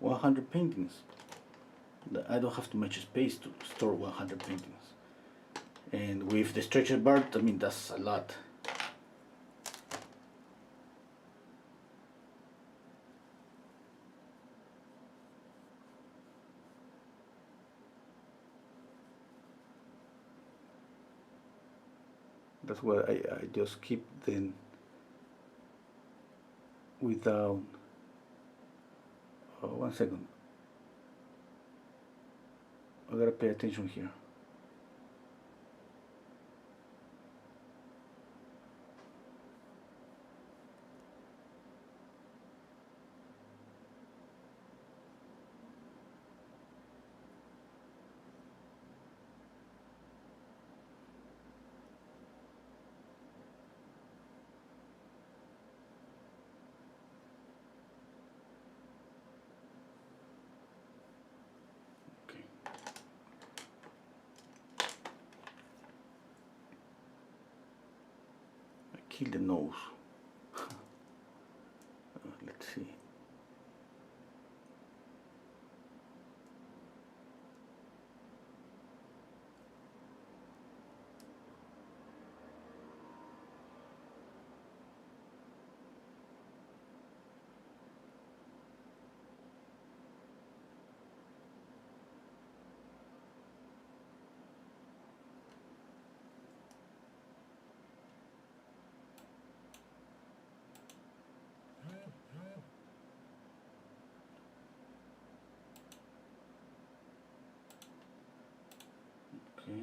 100 paintings. I don't have too much space to store 100 paintings. And with the stretcher board, I mean, that's a lot. That's why I just keep them without. Oh, 1 second. I gotta pay attention here. Okay. I kill the nose. Let's see. Okay.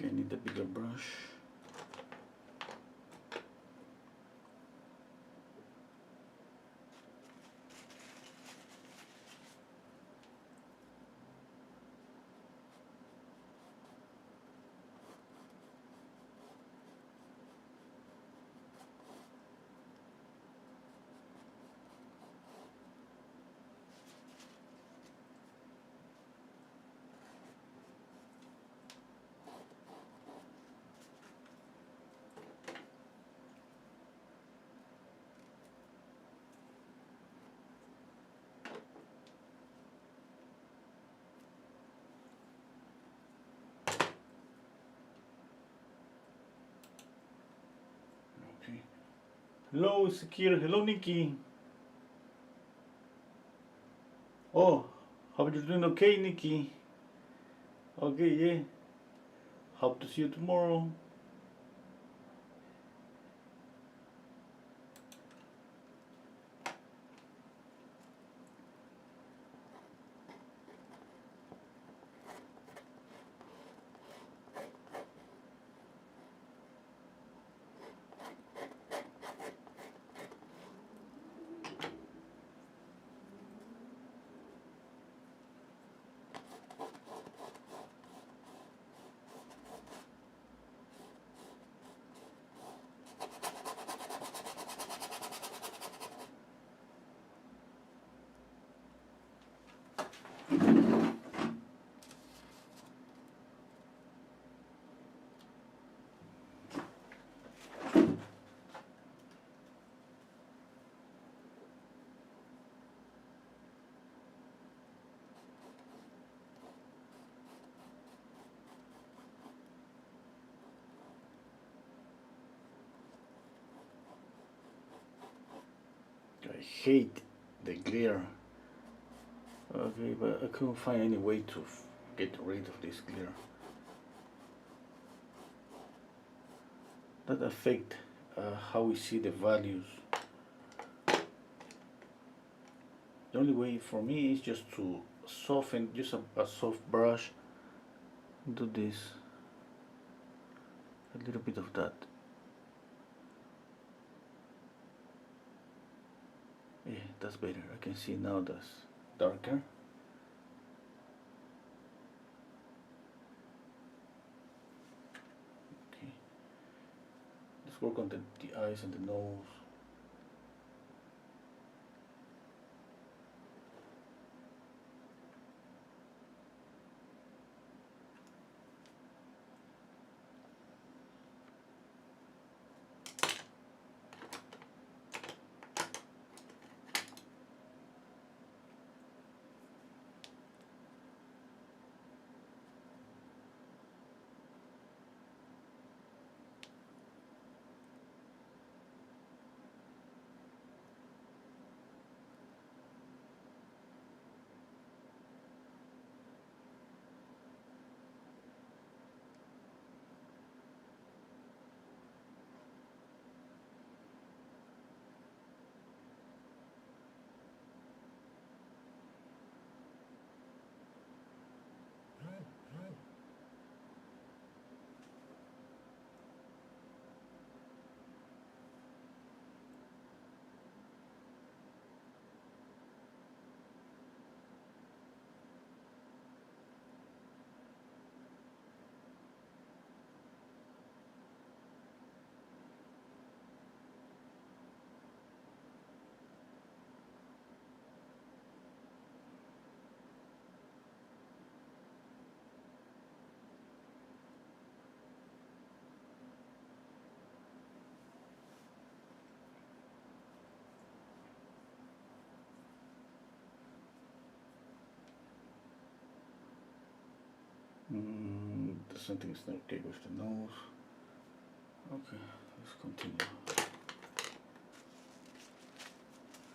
Okay, I need a bigger brush. Okay. Hello, Sakir. Hello, Nikki. Oh, how are you doing? Okay, Nikki. Okay, yeah. Hope to see you tomorrow. I hate the glare. Okay, but I couldn't find any way to get rid of this glare. That affect how we see the values. The only way for me is just to soften, use a soft brush, do this, a little bit of that. Yeah, that's better. I can see now that's darker. Okay, let's work on the eyes and the nose. Something's not okay with the nose. Okay, let's continue.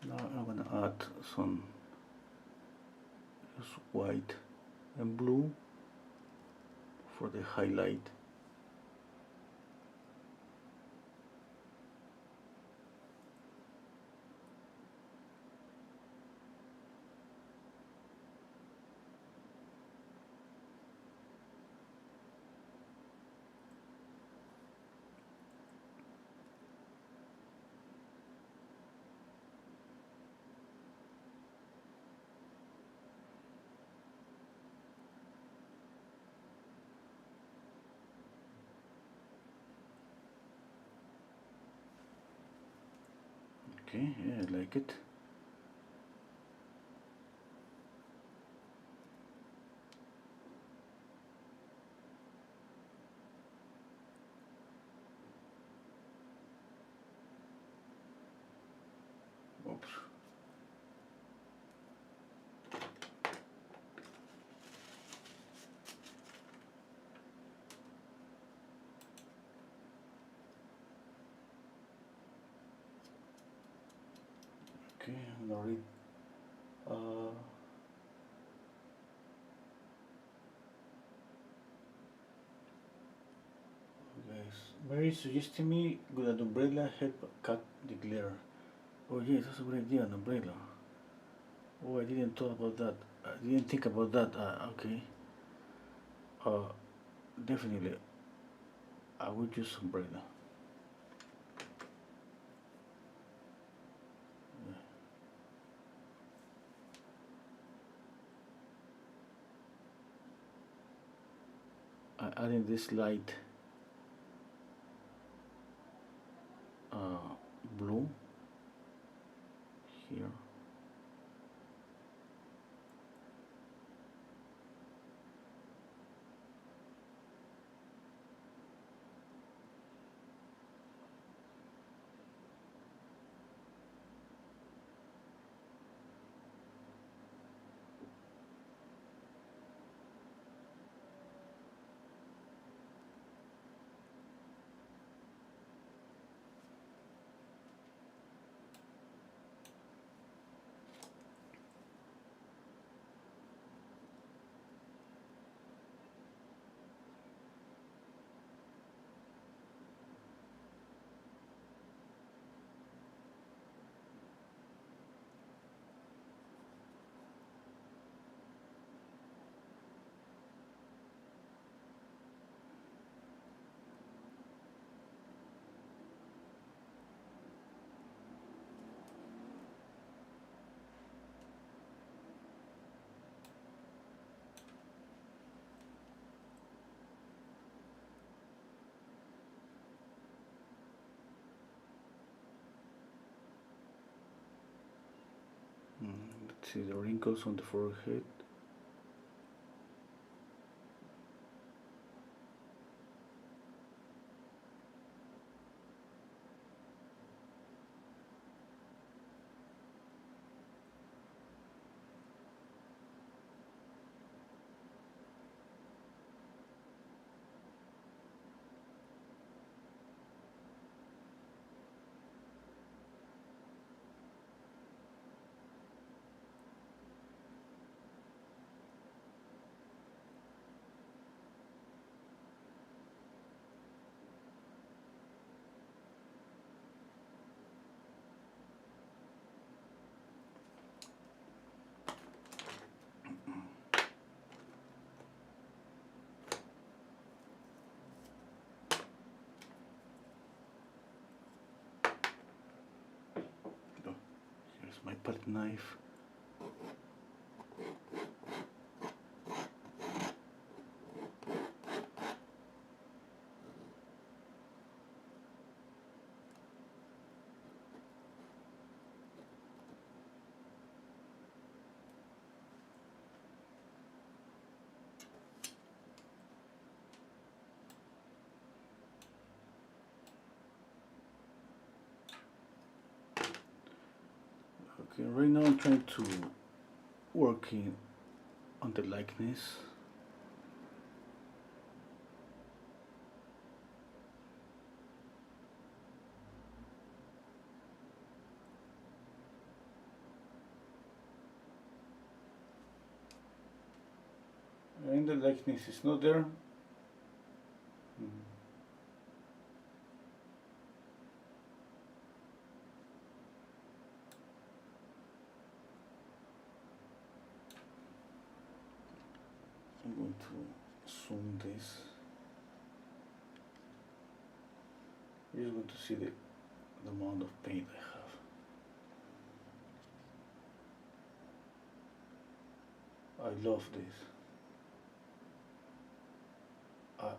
Now I'm gonna add some just white and blue for the highlight. Okay, yeah, I like it. Oops. Okay, I'm gonna read. Guys, Mary suggested me with an umbrella help cut the glare. Oh yes, that's a good idea, an umbrella. Oh, I didn't thought about that. I didn't think about that. Okay. Uh, Definitely, I would use umbrella. Adding this light uh, blue here. Let's see the wrinkles on the forehead. Here's my palette knife. Okay, right now I'm trying to working on the likeness. And the likeness is not there. I'm going to zoom this. You're just going to see the amount of paint I have. I love this.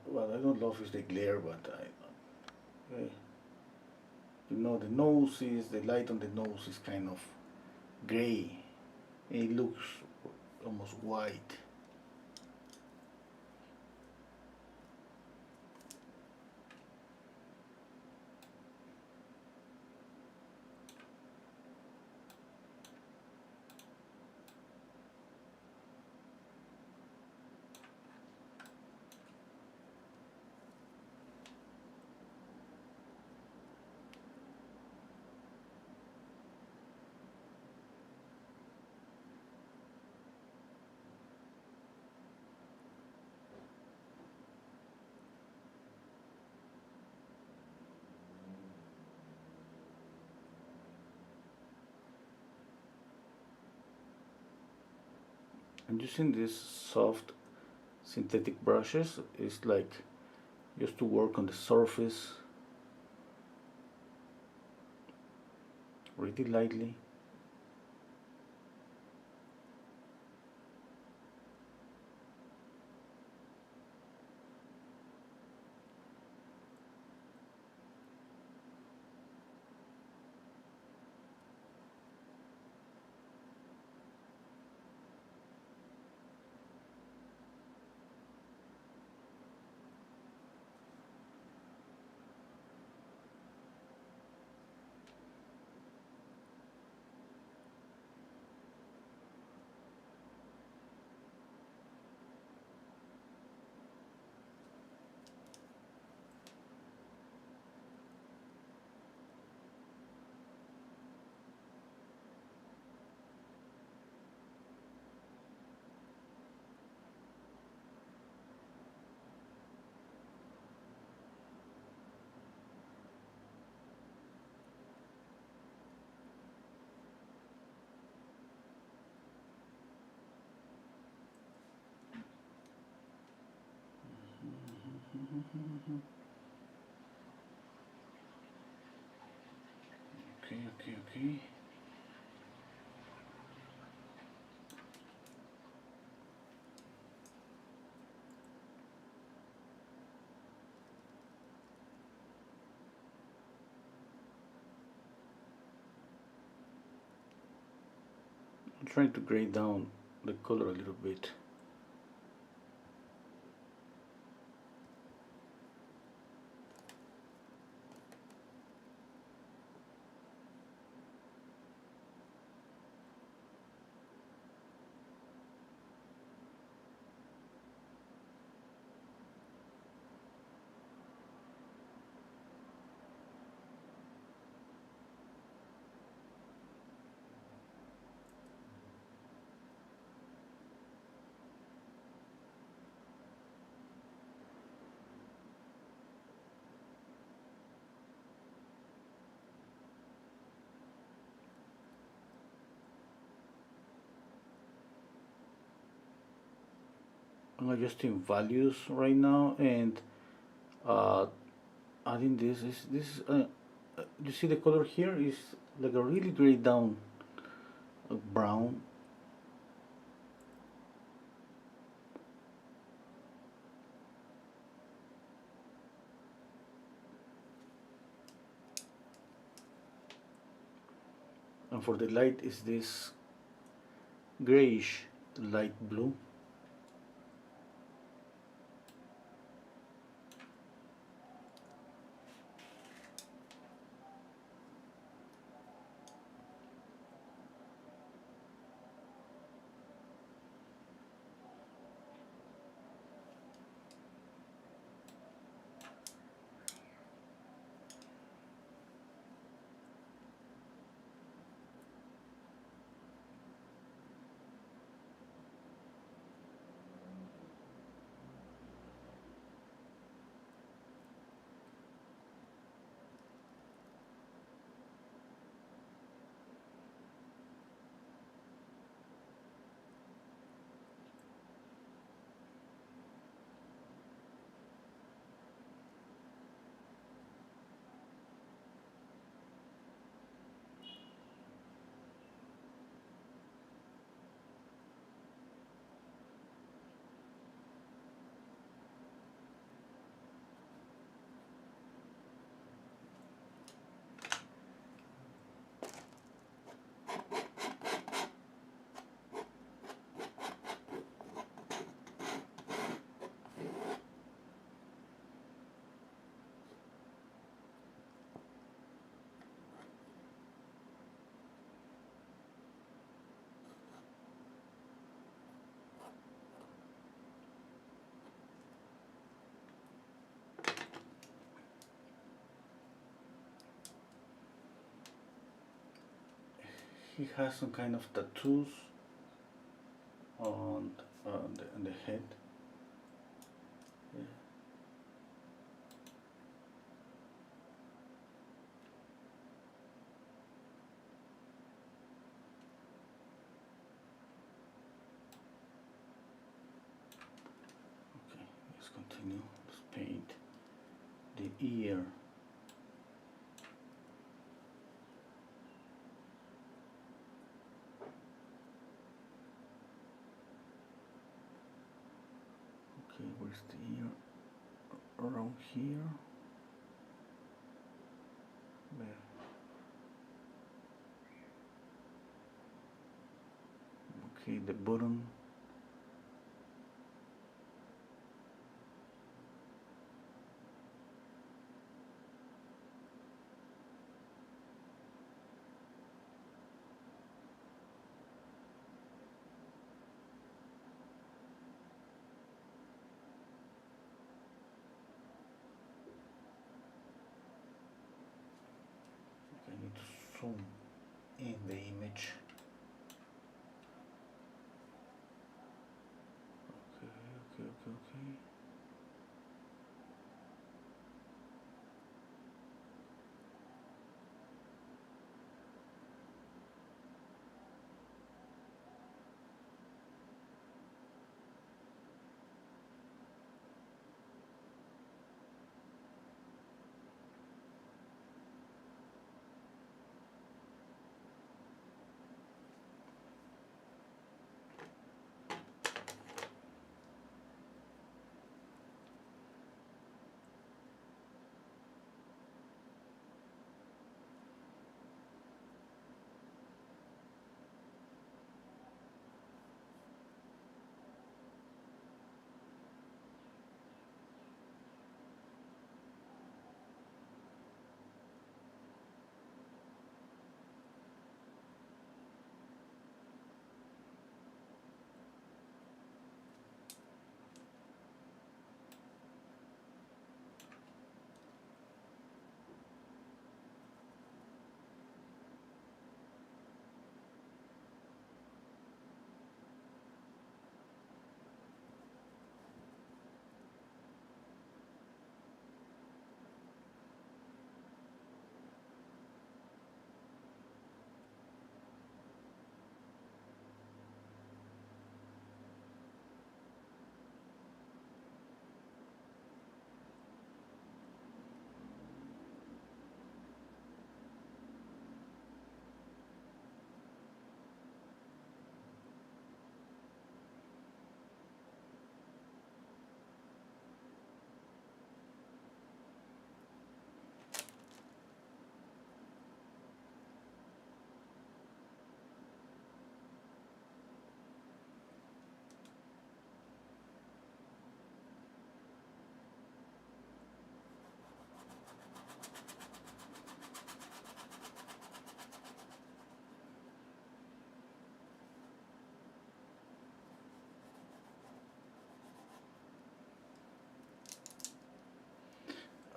What I don't love is the glare, but You know, the light on the nose is kind of gray. It looks almost white. And using these soft synthetic brushes is like just to work on the surface really lightly. Okay, okay, okay. I'm trying to grade down the color a little bit. I'm adjusting values right now, and uh, adding you see the color here is like a really grayed down brown. And for the light is this grayish light blue. he has some kind of tattoos on the head. Yeah. Okay, let's continue. Let's paint the ear. Okay, where's the ear? Around here. There. Okay, the bottom. I need to zoom in the image. Okay.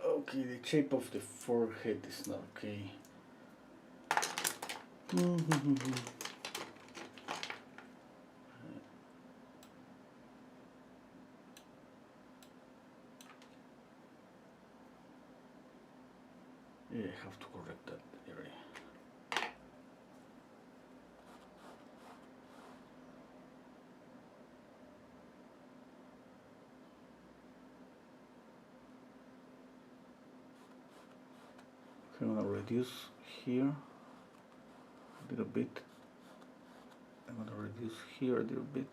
Okay, the shape of the forehead is not okay. Yeah, I have to correct that area. I'm gonna reduce here a little bit. I'm gonna reduce here a little bit.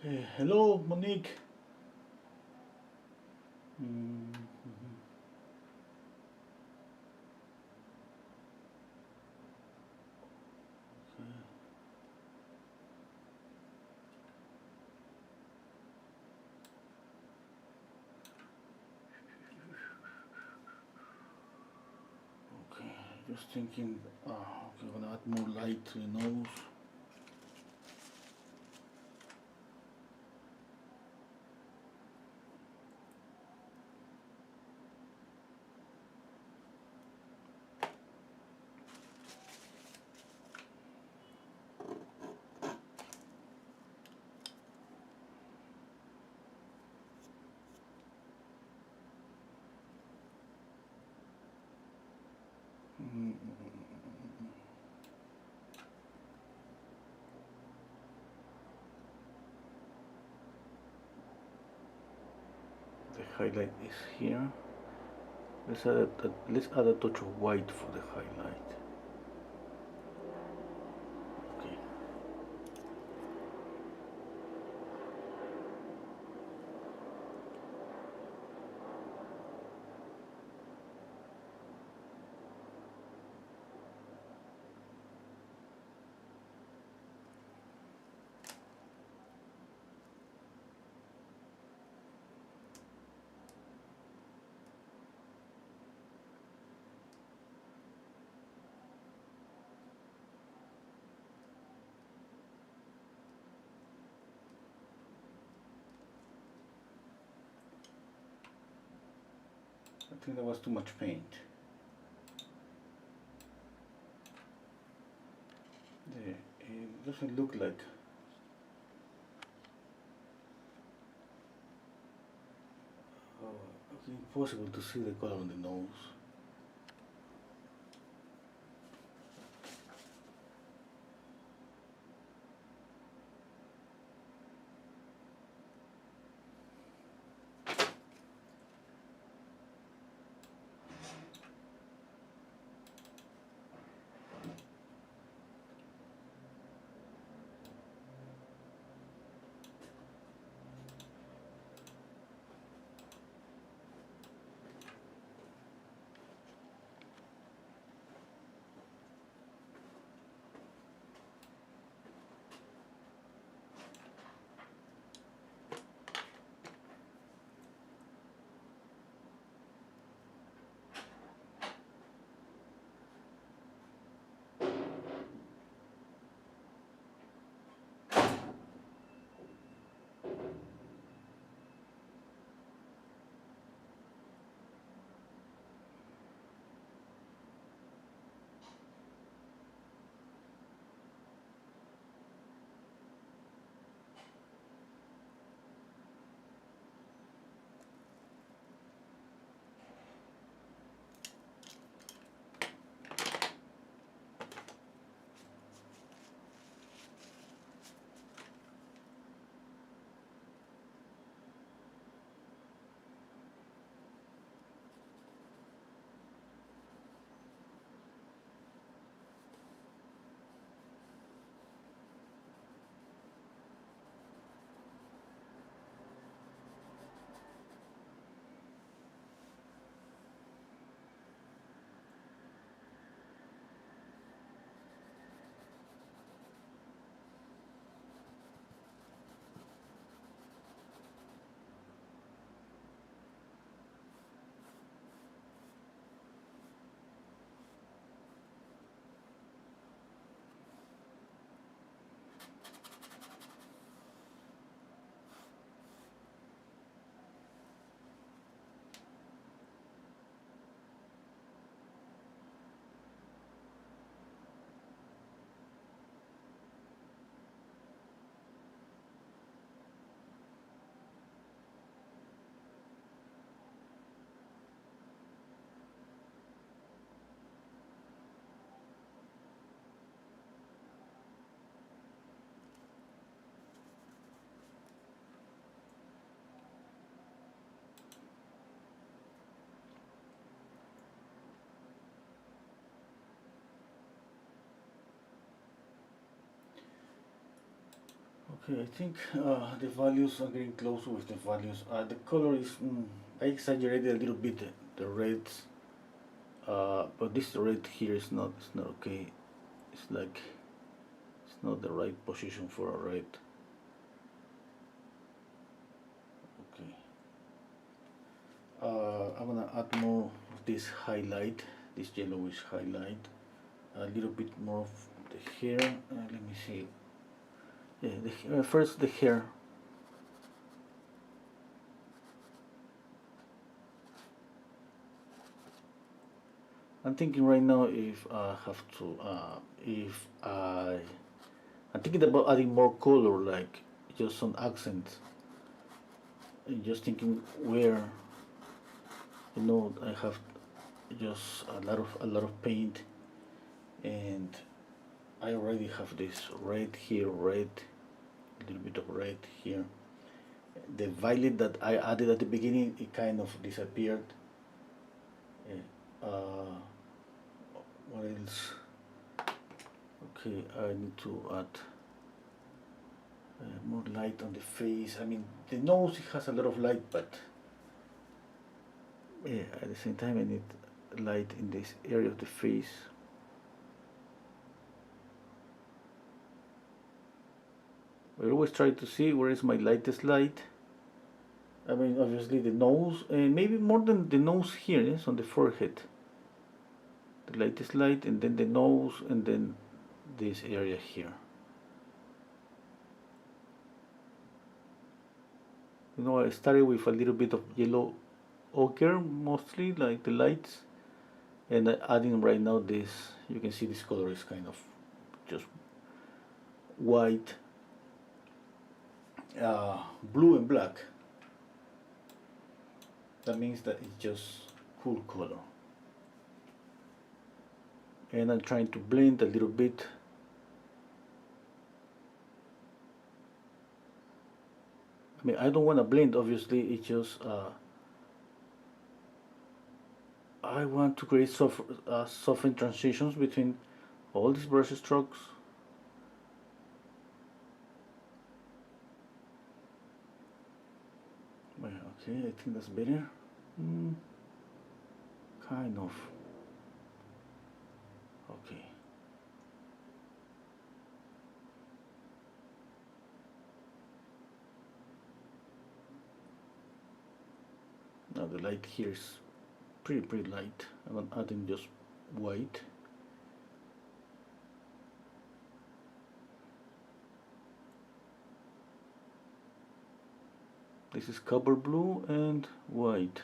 Hello, Monique. Mm, okay, just thinking. Okay, I'm gonna add more light to the nose. Mm, the highlight is here. Let's add a touch of white for the highlight. Okay. I think there was too much paint. It doesn't look like. It's impossible to see the color on the nose. Okay, I think the values are getting close with the values. The color is, I exaggerated a little bit the reds, but this red here is not, it's not okay. It's like, it's not the right position for a red. Okay. I'm gonna add more of this highlight, this yellowish highlight, a little bit more of the hair. Let me see. Yeah, first the hair. I'm thinking right now if I have to, if I'm thinking about adding more color, like just some accents. And just thinking where, I have just a lot of paint, and I already have this red here, red, a little bit of red here. The violet that I added at the beginning, it kind of disappeared. Uh, what else? Okay, I need to add more light on the face. I mean, the nose has a lot of light, but at the same time I need light in this area of the face. I always try to see where is my lightest light. I mean, obviously the nose, and maybe more than the nose here, yes, on the forehead. The lightest light, and then the nose, and then this area here. I started with a little bit of yellow ochre, mostly like the lights, and adding right now this. You can see this color is kind of just white, blue and black. That means that it's just cool color. And I'm trying to blend a little bit. I mean, I don't want to blend, obviously. It's just I want to create soften transitions between all these brush strokes. Well, okay, I think that's better. Kind of. Okay. Now the light here is pretty light. I'm adding just white. This is copper blue and white.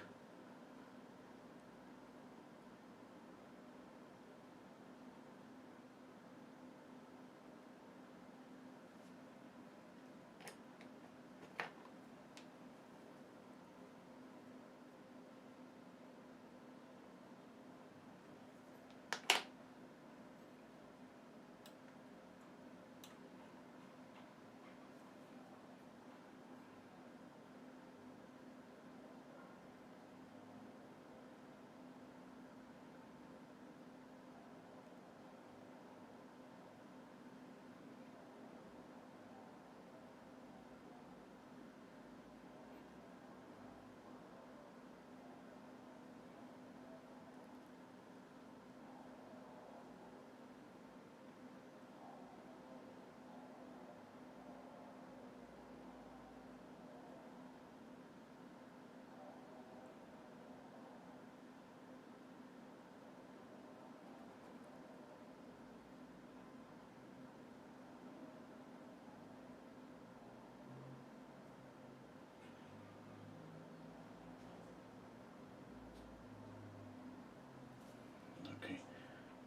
Okay.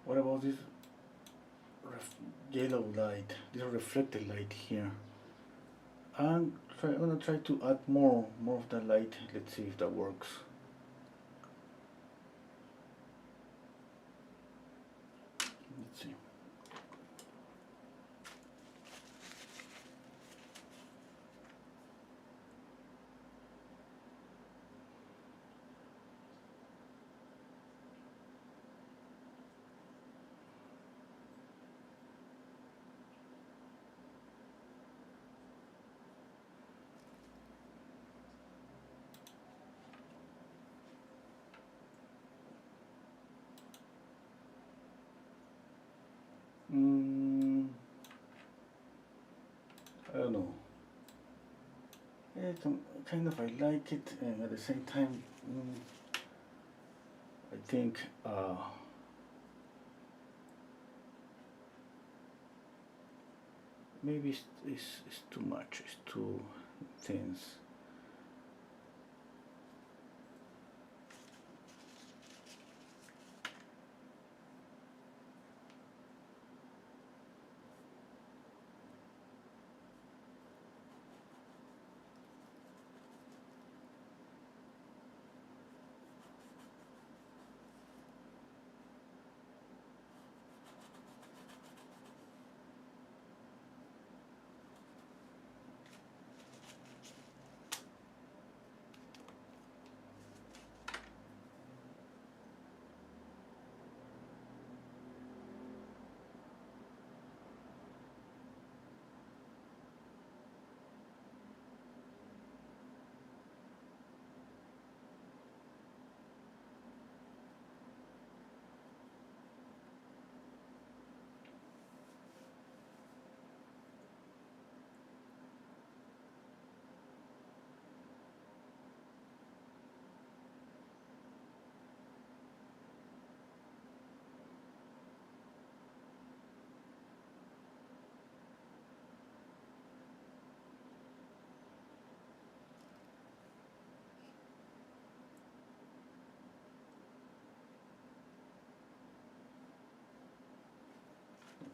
What about this yellow light? This reflected light here. I'm gonna try to add more of that light. Let's see if that works. Let's see. don't know. Kind of I like it, and at the same time, I think maybe it's too much. It's too intense.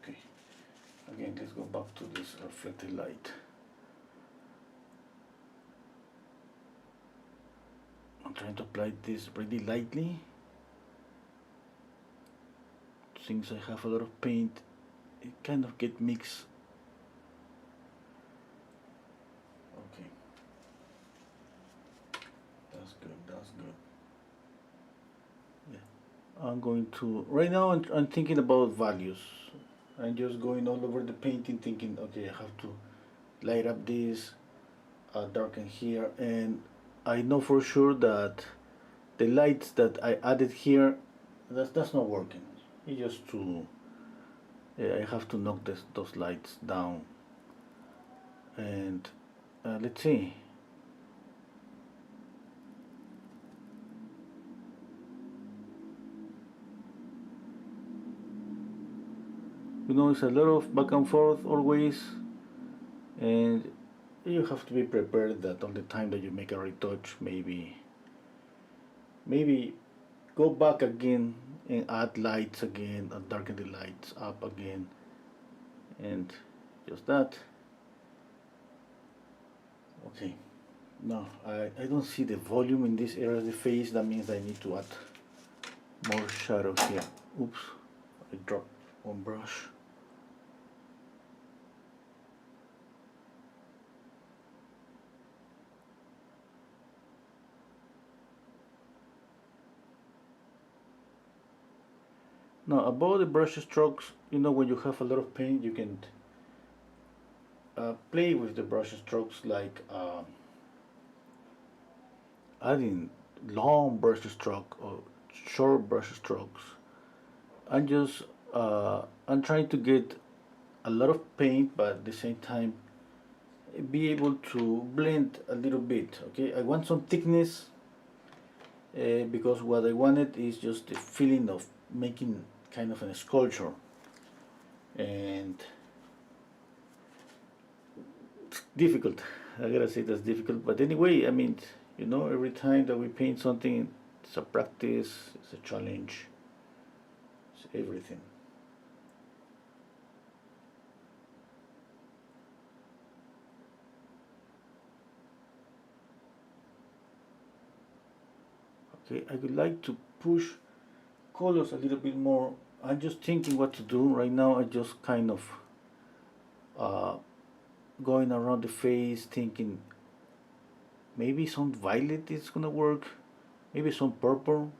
Okay, again, let's go back to this reflected light. I'm trying to apply this really lightly. Since I have a lot of paint, it kind of get mixed. Okay, that's good, that's good. Yeah, I'm going to, right now I'm thinking about values. I'm just going all over the painting thinking, okay, I have to light up this, darken here, and I know for sure that the lights that I added here, that's not working. It's just too, I have to knock those lights down. And let's see. You know, it's a lot of back and forth always, and you have to be prepared that all the time that you make a retouch, maybe go back again and add lights again and darken the lights up again, and just that. Okay, now I don't see the volume in this area of the face. That means I need to add more shadow here. Oops, I dropped one brush. Now about the brush strokes, you know, when you have a lot of paint, you can play with the brush strokes, like adding long brush stroke or short brush strokes. I'm trying to get a lot of paint, but at the same time be able to blend a little bit. Okay, I want some thickness because what I wanted is just the feeling of making kind of a sculpture, and it's difficult. I gotta say that's difficult, but anyway, I mean, you know, every time that we paint something, it's a practice, it's a challenge, it's everything. Okay, I would like to push colors a little bit more. I'm just thinking what to do right now. I just kind of uh, going around the face, thinking maybe some violet is gonna work, maybe some purple,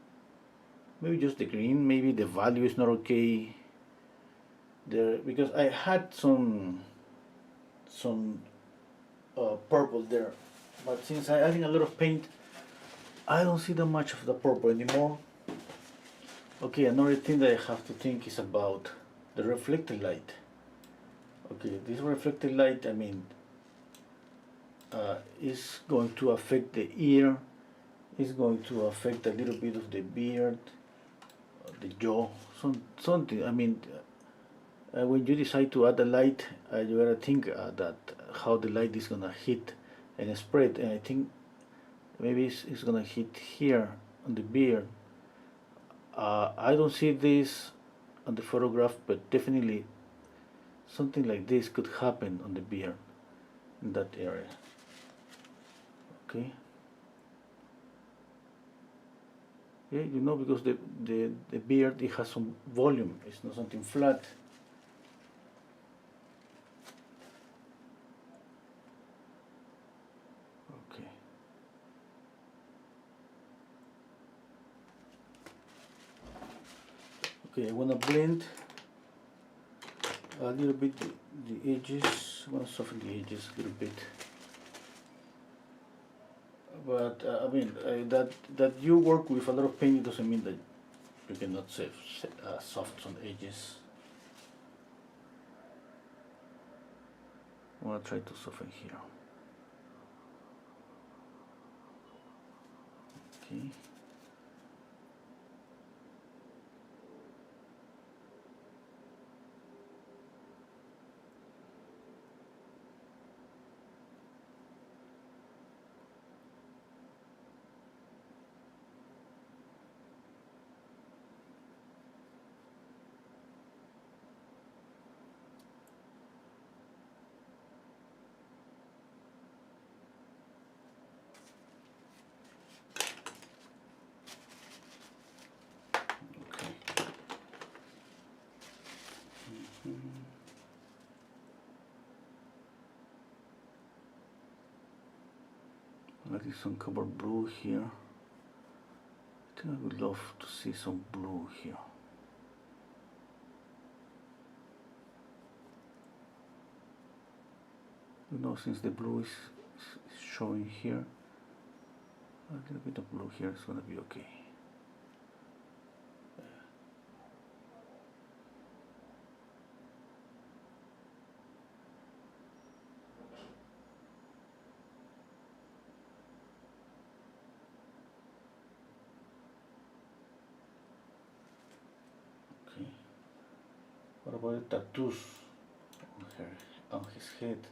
maybe just the green. Maybe the value is not okay there, because I had some purple there, but since I'm adding a lot of paint, I don't see that much of the purple anymore. Okay, another thing that I have to think is about the reflected light. Okay, this reflected light, I mean, is going to affect the ear, is going to affect a little bit of the beard, the jaw, something. I mean, when you decide to add a light, you gotta think that how the light is gonna hit and spread. And I think maybe it's gonna hit here on the beard. I don't see this on the photograph, but definitely something like this could happen on the beard in that area. Okay. Yeah, you know, because the beard, it has some volume. It's not something flat. Okay. Okay, I wanna blend a little bit the edges. I wanna soften the edges a little bit. But I mean, that you work with a lot of paint, it doesn't mean that you cannot soft some edges. I want to try to soften here. Okay. Adding some cover blue here. I think I would love to see some blue here. You know, since the blue is showing here, a little bit of blue here is gonna be okay. Okay. What about the tattoos on his head?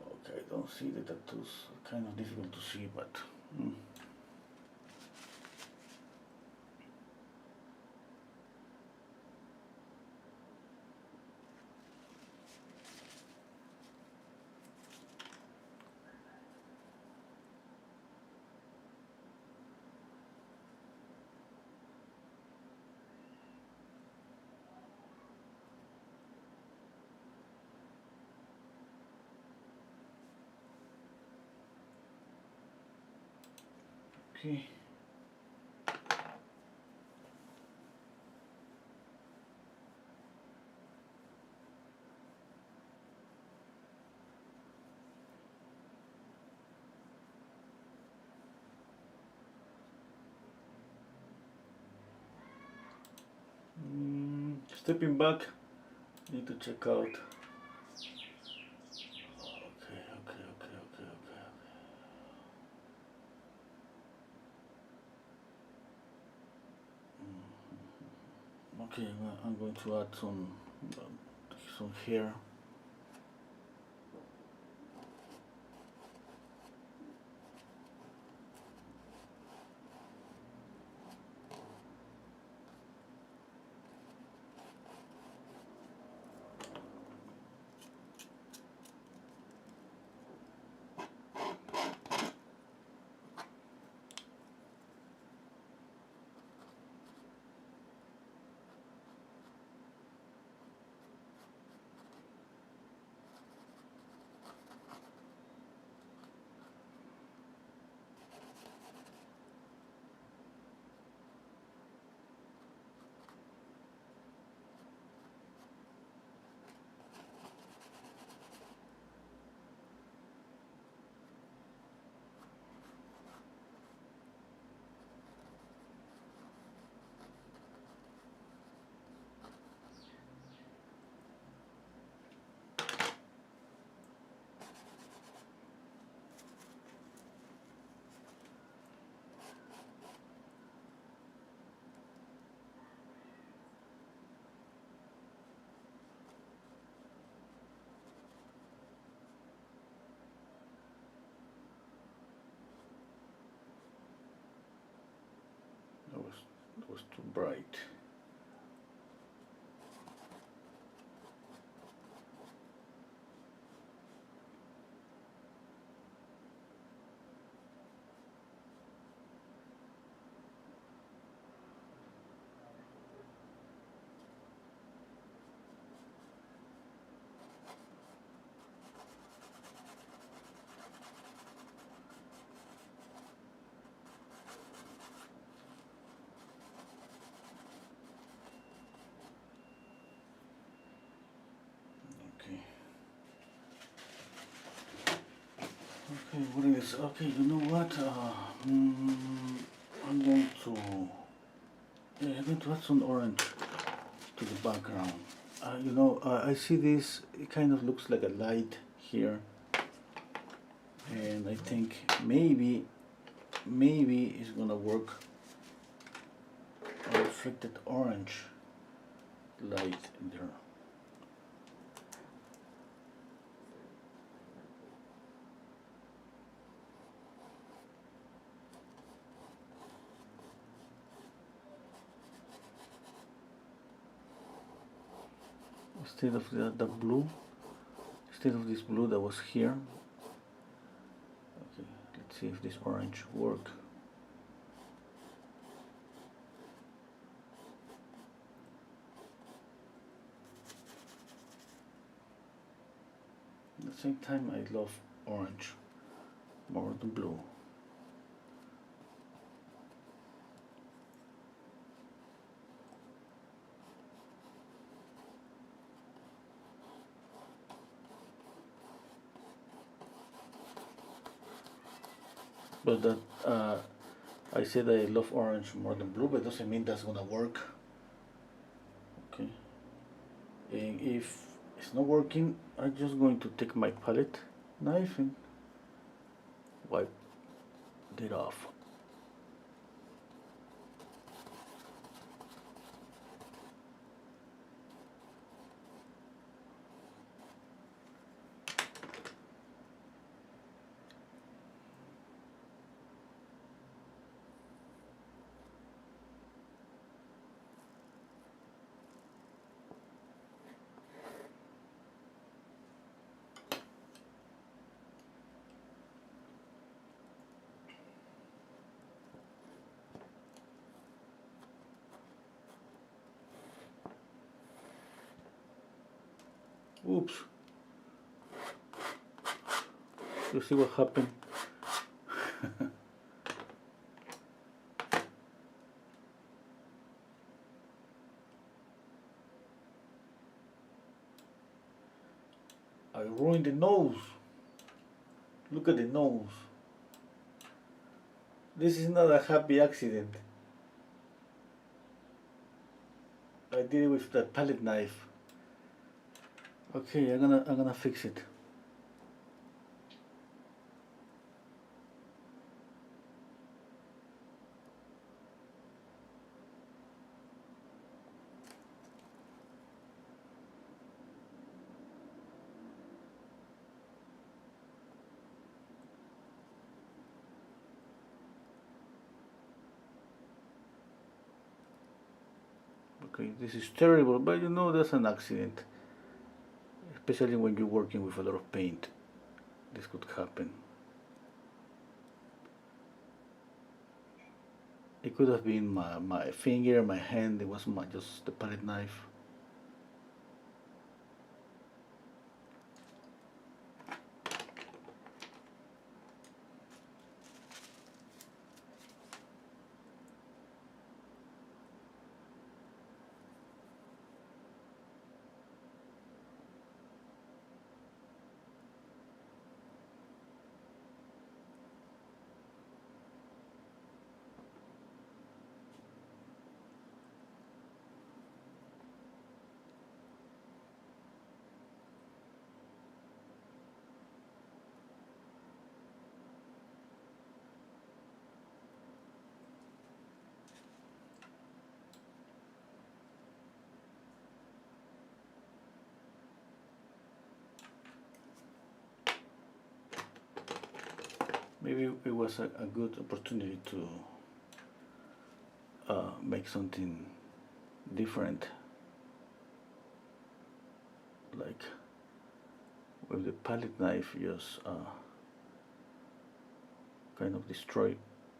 Okay, I don't see the tattoos. Kind of difficult to see, but. Okay. Stepping back, need to check out. Okay. Okay, I'm going to add some hair. bright. Okay, what is, okay, you know what, I'm going to, yeah, I'm going to add some orange to the background. You know, I see this, it kind of looks like a light here, and I think maybe it's gonna work a reflected orange light there. Instead of the blue, instead of this blue that was here. Okay, let's see if this orange work. At the same time, I love orange more than blue. But that I said I love orange more than blue, but doesn't mean that's gonna work. Okay. And if it's not working, I'm just going to take my palette knife and wipe it off. Oops. You see what happened? I ruined the nose. Look at the nose. This is not a happy accident. I did it with that palette knife. Okay, I'm gonna fix it. Okay, this is terrible, but you know that's an accident. Especially when you're working with a lot of paint. This could happen. It could have been my finger, my hand, it was just the palette knife. Maybe it was a good opportunity to make something different, like with the palette knife, just kind of destroy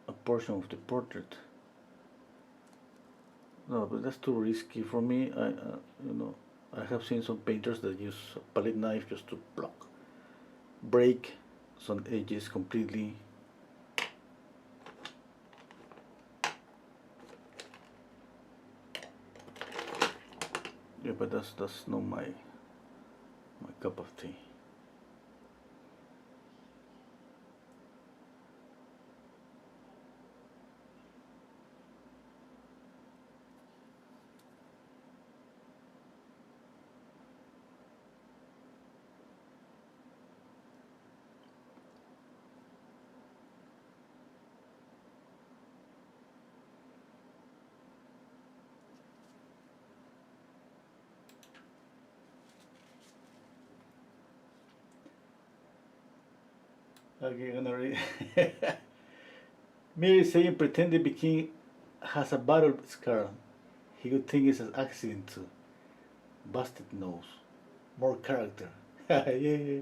a portion of the portrait. No, but that's too risky for me. I have seen some painters that use a palette knife just to block, break some edges completely. Yeah, but that's not my cup of tea. Okay, gonna read. Mary saying pretend the bikini has a battle scar. He could think it's an accident too. Busted nose. More character. Yeah, yeah.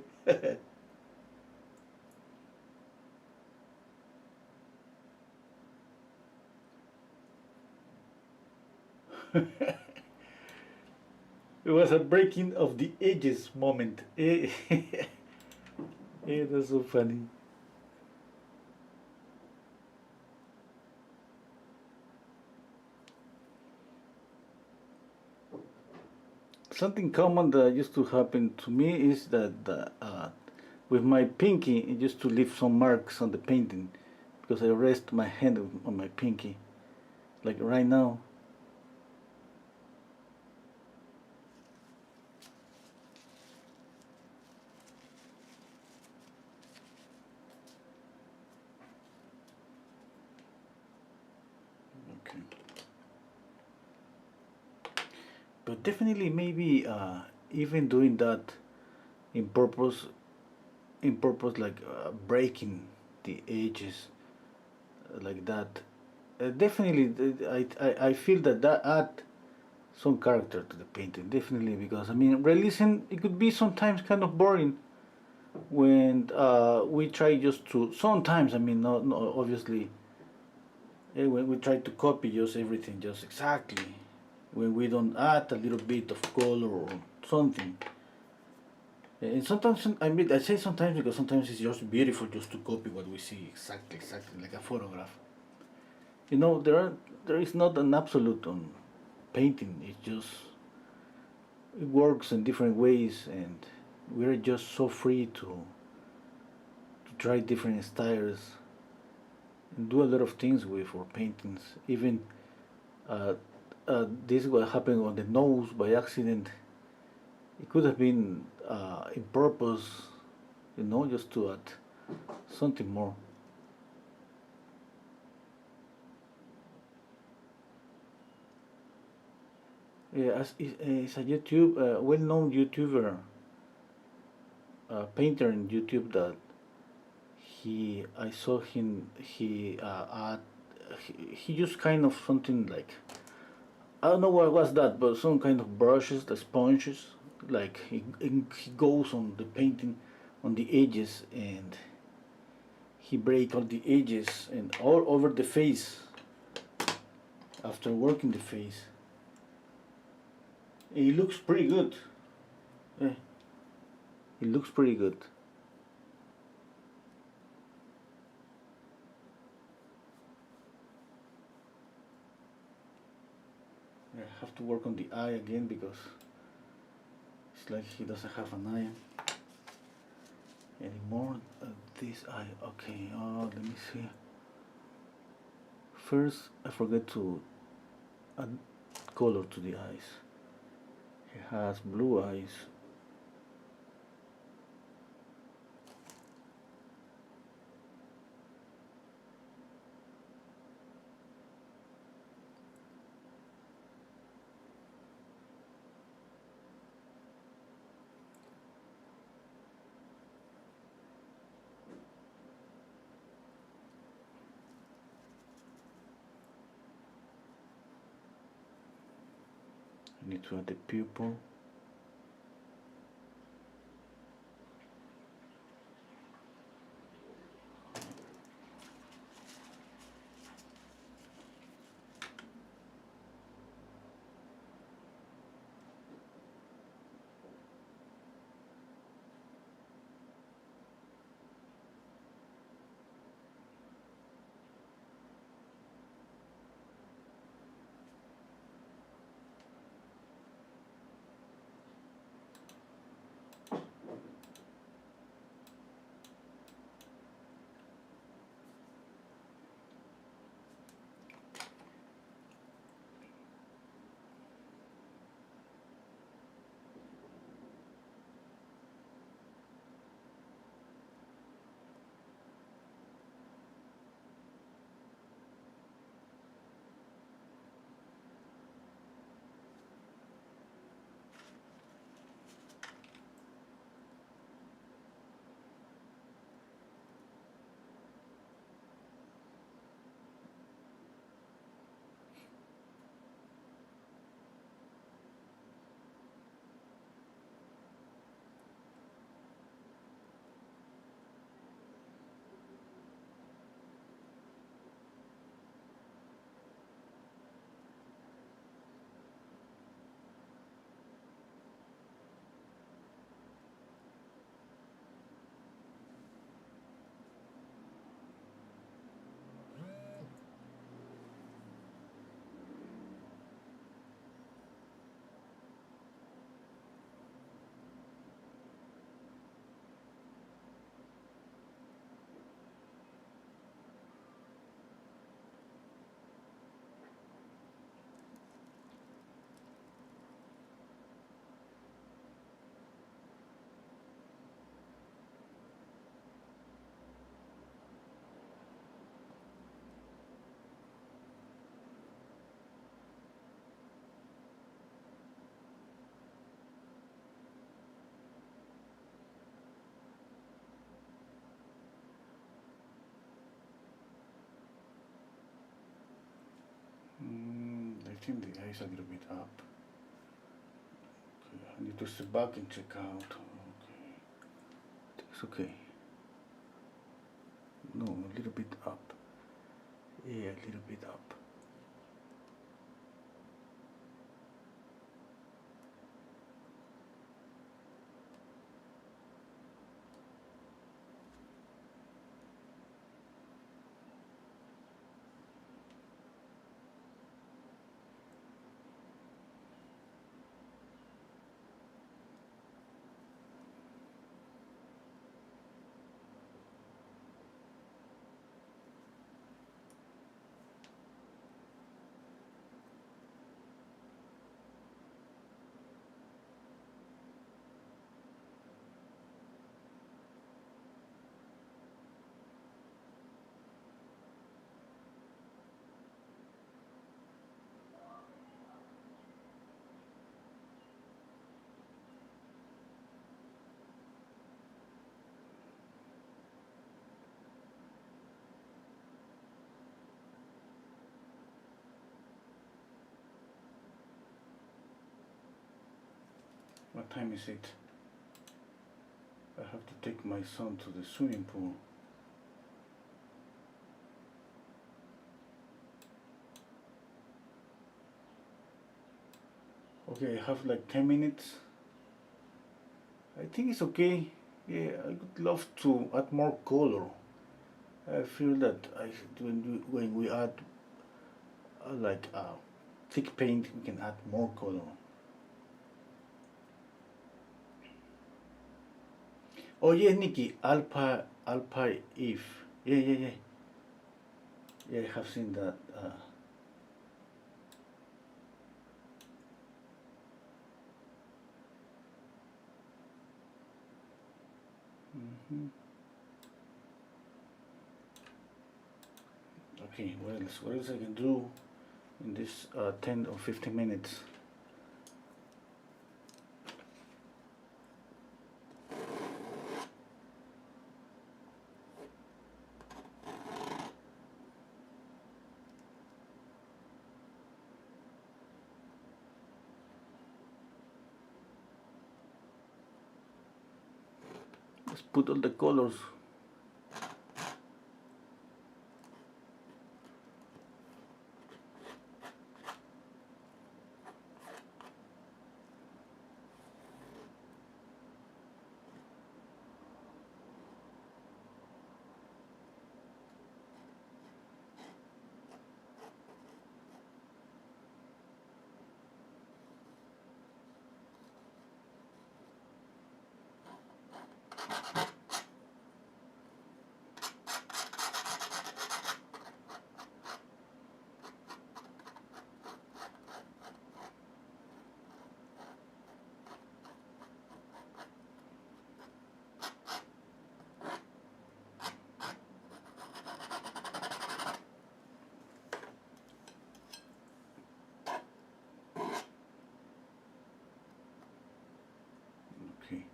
It was a breaking of the edges moment. Yeah, that's so funny. Something common that used to happen to me is that with my pinky, it used to leave some marks on the painting because I rest my hand on my pinky, like right now. Okay. But definitely, maybe even doing that in purpose, like breaking the edges like that. Definitely, I feel that add some character to the painting. Definitely, because I mean, realism it could be sometimes kind of boring when we try just to. Sometimes I mean, not obviously. When we try to copy just everything just exactly, when we don't add a little bit of color or something. And sometimes I mean I say sometimes because sometimes it's just beautiful just to copy what we see exactly like a photograph. There is not an absolute on painting. It's just it works in different ways, and we're just so free to try different styles and do a lot of things with our paintings. Even uh, this what happened on the nose by accident. It could have been in purpose, just to add something more. Yeah, as a well-known YouTuber, painter in YouTube that I saw him, he used kind of something like, I don't know what was that, but some kind of brushes, the sponges, like he goes on the painting, on the edges, and he break all the edges and all over the face after working the face. It looks pretty good. Yeah, it looks pretty good. I have to work on the eye again because it's like he doesn't have an eye anymore. This eye, okay. Let me see. First, I forget to add color to the eyes. He has blue eyes. need to add the pupil. I think the eye is a little bit up. Okay, I need to step back and check out. Okay, it's okay. No, a little bit up. Yeah, a little bit up. What time is it? I have to take my son to the swimming pool. Okay, I have like 10 minutes. I think it's okay. Yeah, I would love to add more color. I feel that when we add like thick paint, we can add more color. Oh yeah, Nikki, Alpa Eve. Yeah, yeah, yeah. Yeah, I have seen that. Mhm. Okay, what else? What else I can do in this 10 or 15 minutes? Let's put all the colors. Okay.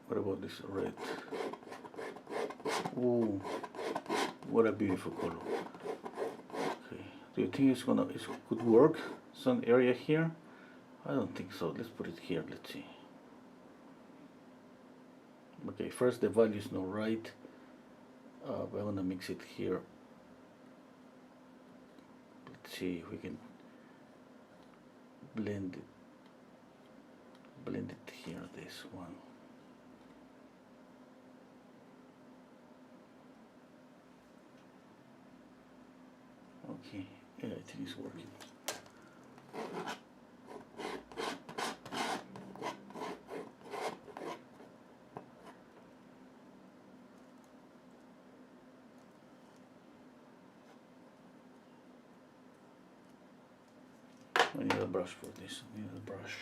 What about this red? Oh, what a beautiful color. Okay. Do you think it could work? Some area here? I don't think so. Let's put it here. Let's see. Okay, first the value is not right. But I'm gonna mix it here. Let's see if we can blend it here. This one. Okay, yeah, I think it's working. I need a brush for this. I need a brush.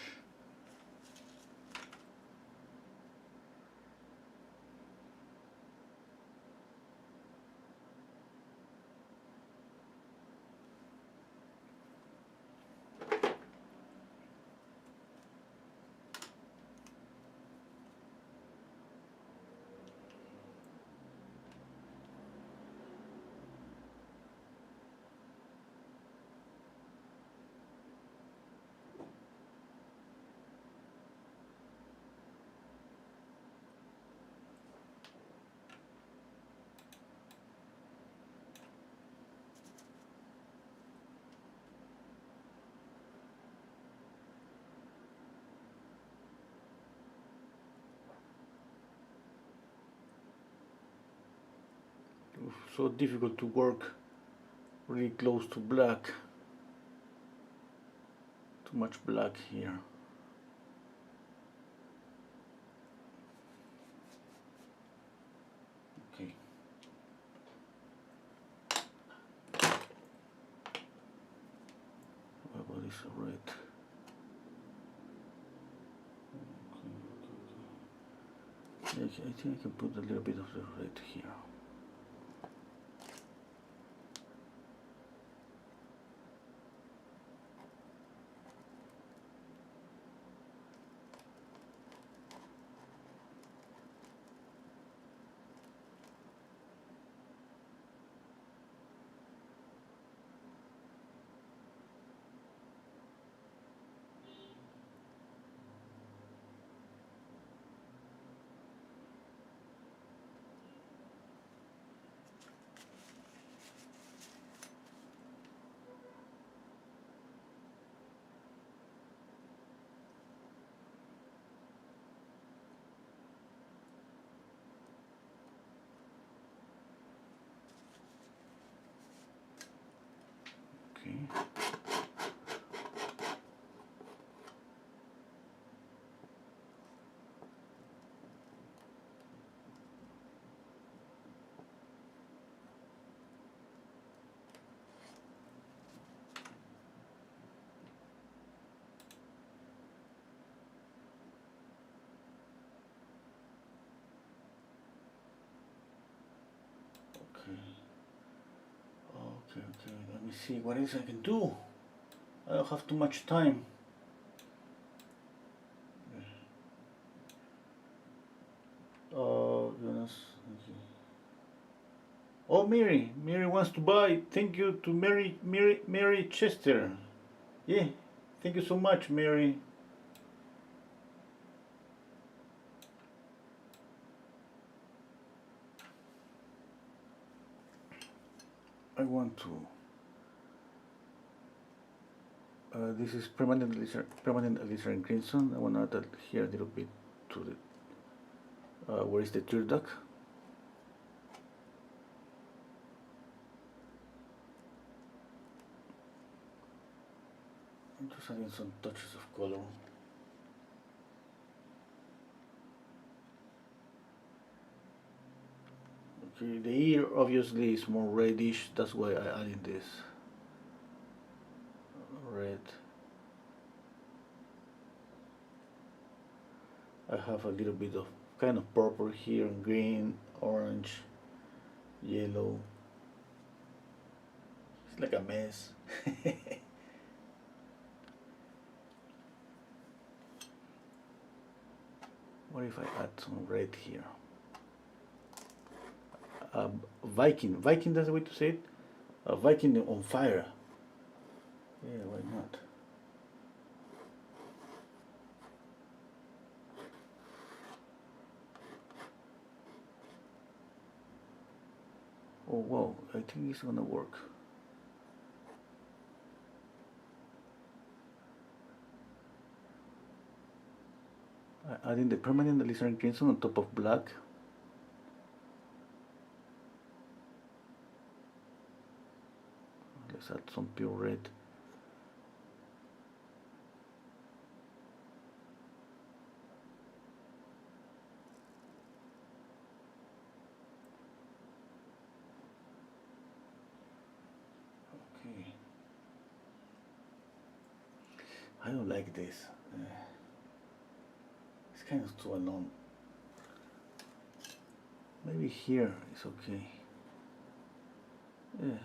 So difficult to work really close to black. Too much black here. Okay. What about this red? Okay. I think I can put a little bit of the red here. Okay. Okay, let me see what else I can do. I don't have too much time. Oh, goodness. Okay. Oh, Mary wants to buy. Thank you to Mary Chester. Yeah, thank you so much, Mary. I want to. This is permanent elixir in crimson. I want to add that here a little bit to the. Where is the tear duct? I'm just adding some touches of color. Okay, the ear obviously is more reddish. That's why I added this red. I have a little bit of kind of purple here, green, orange, yellow. It's like a mess. What if I add some red here? Viking, that's the way to say it. Viking on fire. Yeah, why not? Oh wow, I think it's gonna work. Adding the permanent alizarin crimson on top of black. Let's add some pure red. Okay. I don't like this. It's kind of too alone. Maybe here is okay. Yeah.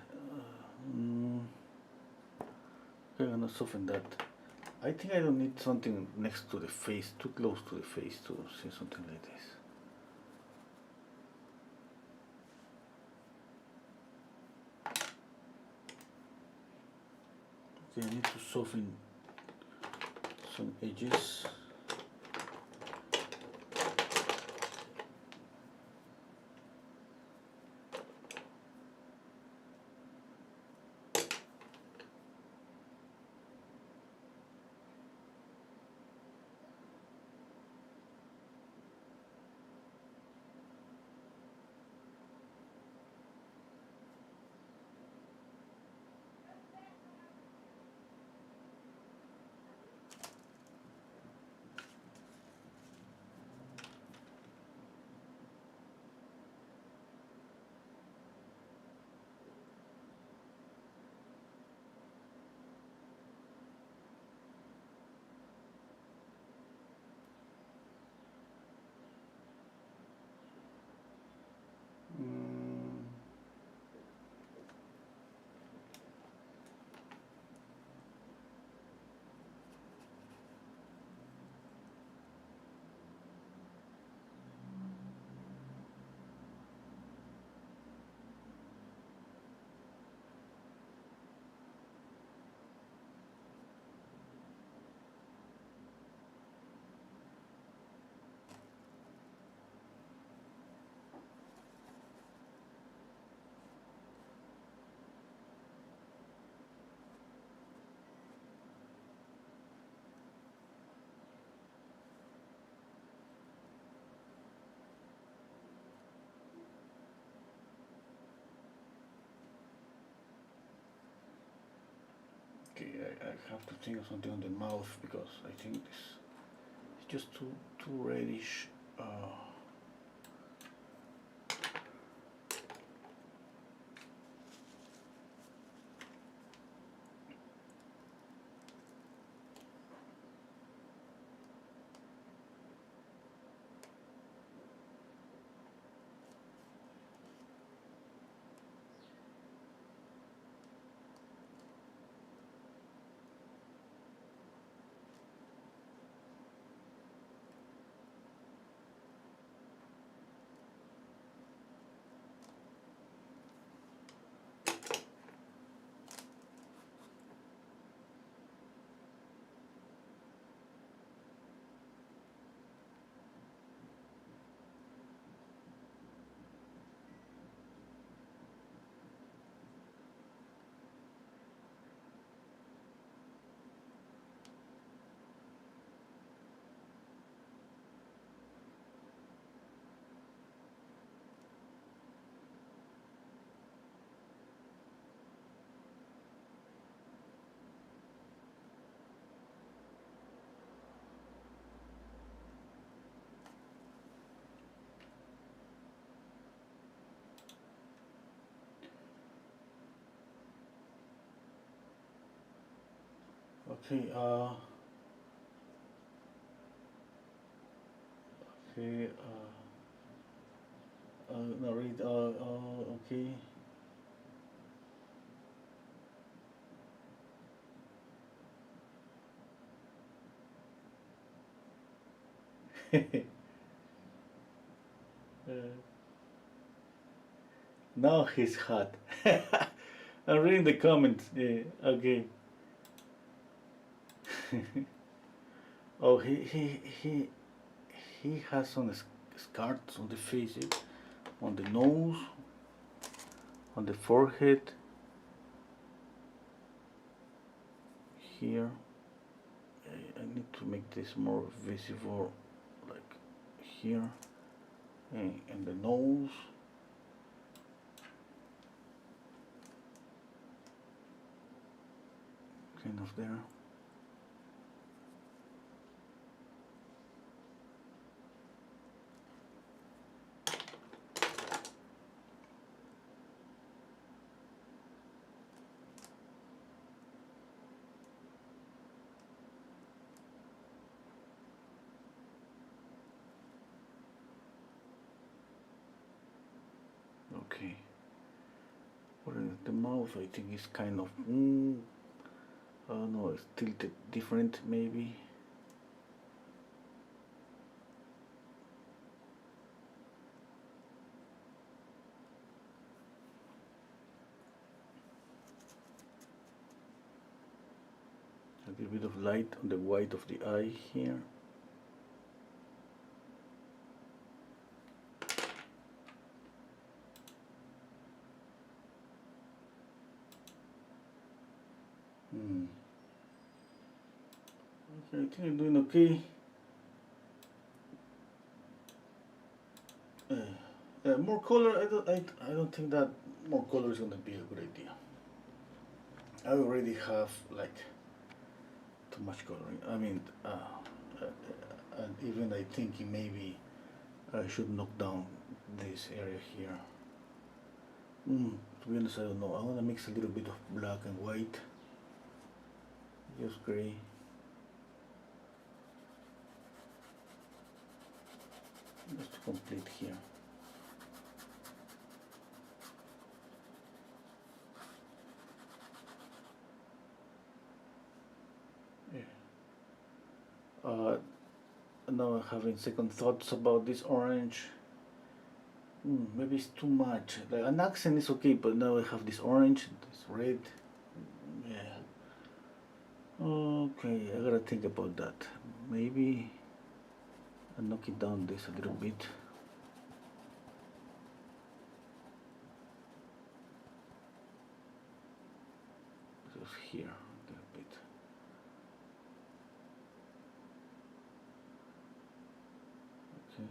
I'm gonna soften that. I think I don't need something next to the face, too close to the face to see something like this. Okay, I need to soften some edges. Okay, I have to think of something on the mouth because I think this is just too reddish. Okay, okay, no, read, okay. uh, Now he's hot. I'm reading the comments. Yeah, okay. Oh, he has some scars on the face, on the nose, on the forehead, here. I need to make this more visible, like here, and the nose. Kind of there. Okay. What is the mouth? I think it's kind of. Oh no, it's tilted different maybe. A little bit of light on the white of the eye here. Okay, I think I'm doing okay. More color. I don't think that more color is gonna be a good idea. I already have like too much coloring. I mean, and even I thinking maybe I should knock down this area here. To be honest, I don't know. I want to mix a little bit of black and white, just gray. Just to complete here. Yeah. Now I'm having second thoughts about this orange. Maybe it's too much. Like an accent is okay, but now I have this orange, this red. Yeah. Okay, I gotta think about that. Maybe I'll knock it down this a little bit. Just here a little bit. Okay.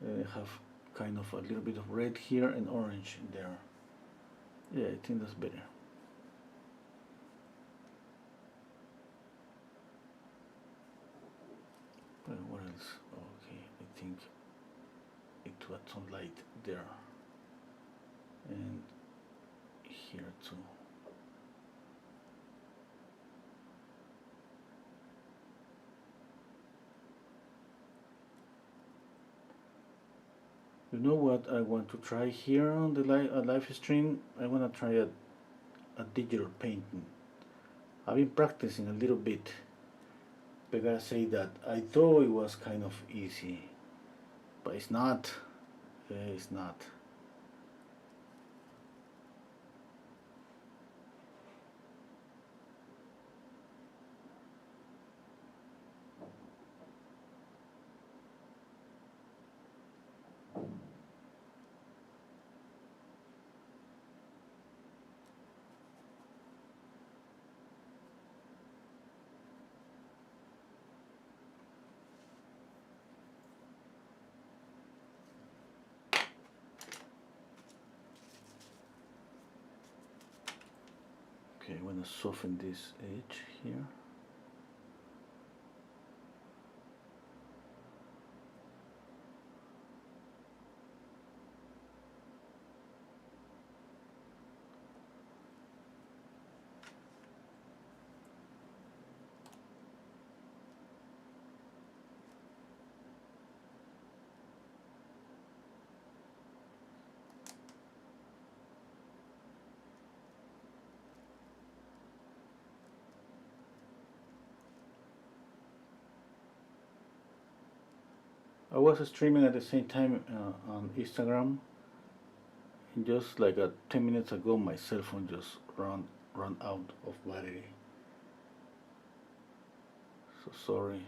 I have kind of a little bit of red here and orange there. Yeah, I think that's better. What else? Okay, I think it to add some light there and here too. You know what I want to try here on the live stream? I want to try a digital painting. I've been practicing a little bit, but I gotta say that I thought it was kind of easy, but it's not. It's not. Okay, I want to soften this edge here. I was streaming at the same time on Instagram, and just like 10 minutes ago, my cell phone just run out of battery. So sorry.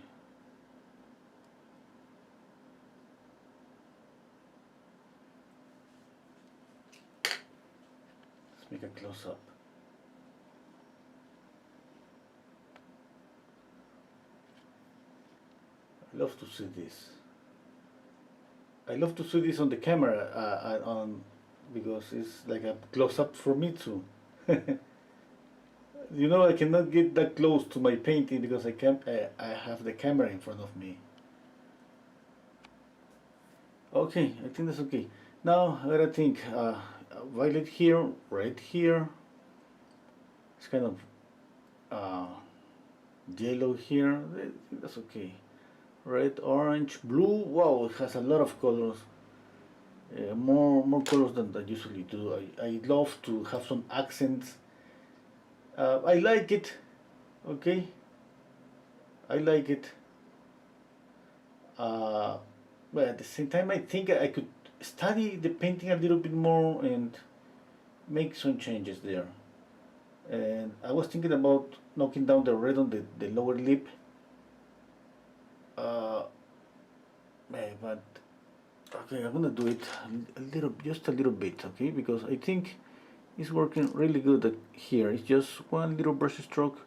Let's make a close up. I love to see this. I love to see this on the camera, on because it's like a close up for me too. You know, I cannot get that close to my painting because I have the camera in front of me. Okay, I think that's okay. Now I gotta think. Violet here, red here. It's kind of uh, yellow here. I think that's okay. Red, orange, blue. Wow, it has a lot of colors. More colors than I usually do. I love to have some accents. I like it. Okay, I like it. But at the same time, I think I could study the painting a little bit more and make some changes there. And I was thinking about knocking down the red on the lower lip. Uh, but okay, I'm gonna do it a little, just a little bit, okay? Because I think it's working really good here. It's just one little brush stroke.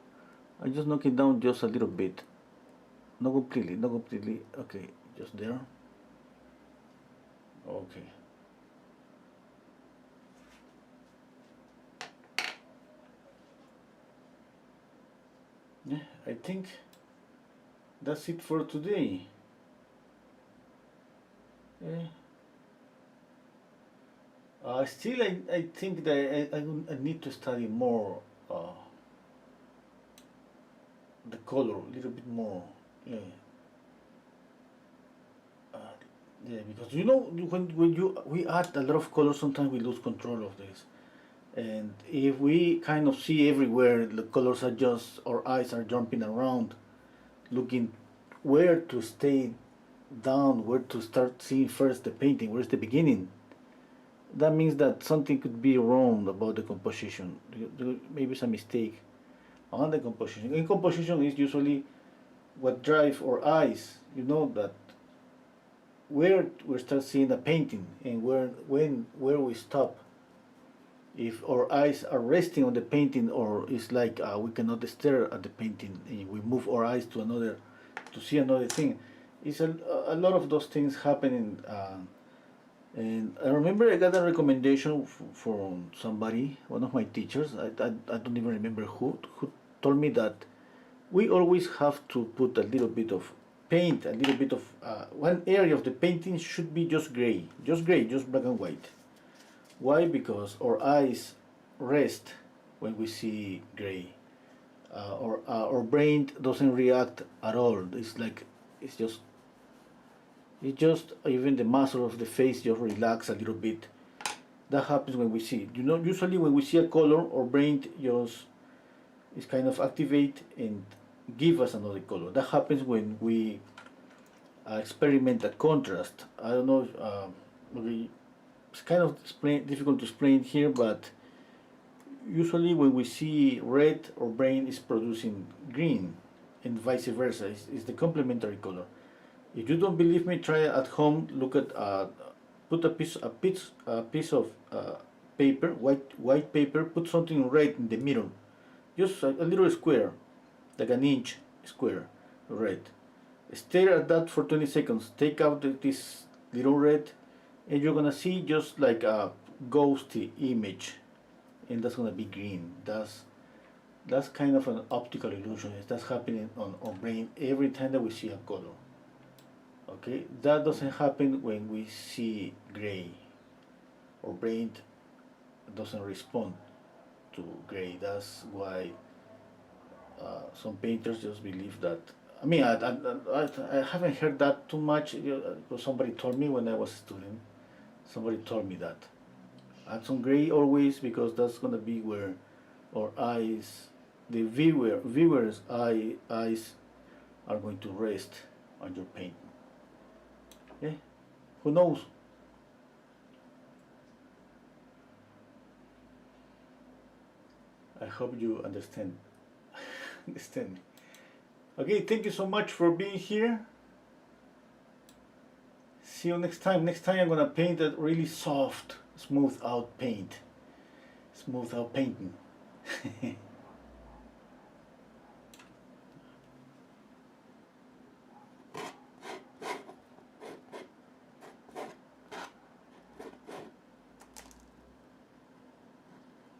I just knock it down just a little bit. Not completely, not completely. Okay, just there. Okay. Yeah, I think that's it for today. Yeah. Still, I think that I need to study more the color a little bit more. Yeah. Uh, yeah, because you know when we add a lot of color, sometimes we lose control of this. And if we kind of see everywhere the colors are just, our eyes are jumping around, looking where to stay down, where to start seeing first the painting, where's the beginning. That means that something could be wrong about the composition. Maybe it's a mistake on the composition. In composition is usually what drives our eyes. You know that where we start seeing a painting and where we stop. If our eyes are resting on the painting, or it's like we cannot stare at the painting, and we move our eyes to another to see another thing. It's a lot of those things happening. And I remember I got a recommendation from somebody, one of my teachers. I don't even remember who told me that we always have to put a little bit of paint, a little bit of one area of the painting should be just gray, just black and white. Why? Because our eyes rest when we see gray. Our brain doesn't react at all. It's just even the muscle of the face just relax a little bit. That happens when we see it. You know, usually when we see a color, our brain just is kind of activate and give us another color. That happens when we experiment a contrast. I don't know. It's kind of difficult to explain here, but usually when we see red, our brain is producing green, and vice versa. It's the complementary color. If you don't believe me, try it at home. Look at put a piece of paper, white paper. Put something red in the middle, just a little square, like an inch square, red. Stare at that for 20 seconds. Take out this little red, and you're gonna see just like a ghosty image, and that's gonna be green. That's kind of an optical illusion. That's happening on our brain every time that we see a color. Okay, that doesn't happen when we see gray. Our brain doesn't respond to gray. That's why some painters just believe that. I mean, I haven't heard that too much. Because somebody told me when I was a student. Somebody told me that. Add some gray always, because that's gonna be where our eyes, the viewers' eyes are going to rest on your painting. Who knows? I hope you understand. Understand me. Okay, thank you so much for being here. See you next time. Next time I'm gonna paint a really soft, smooth out paint. Smooth out painting.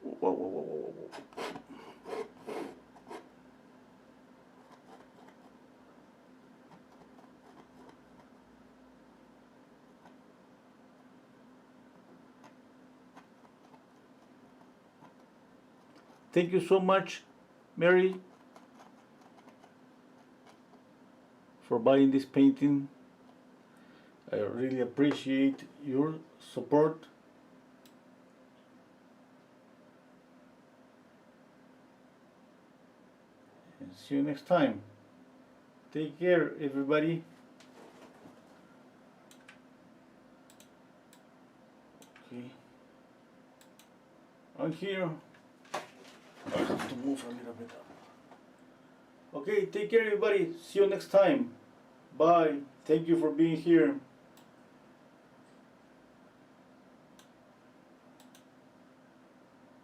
Whoa, whoa, whoa, whoa, whoa, whoa. Thank you so much, Mary, for buying this painting. I really appreciate your support. And see you next time. Take care, everybody. Okay. I'm here. I have to move a little bit up. Okay, take care, everybody. See you next time. Bye. Thank you for being here.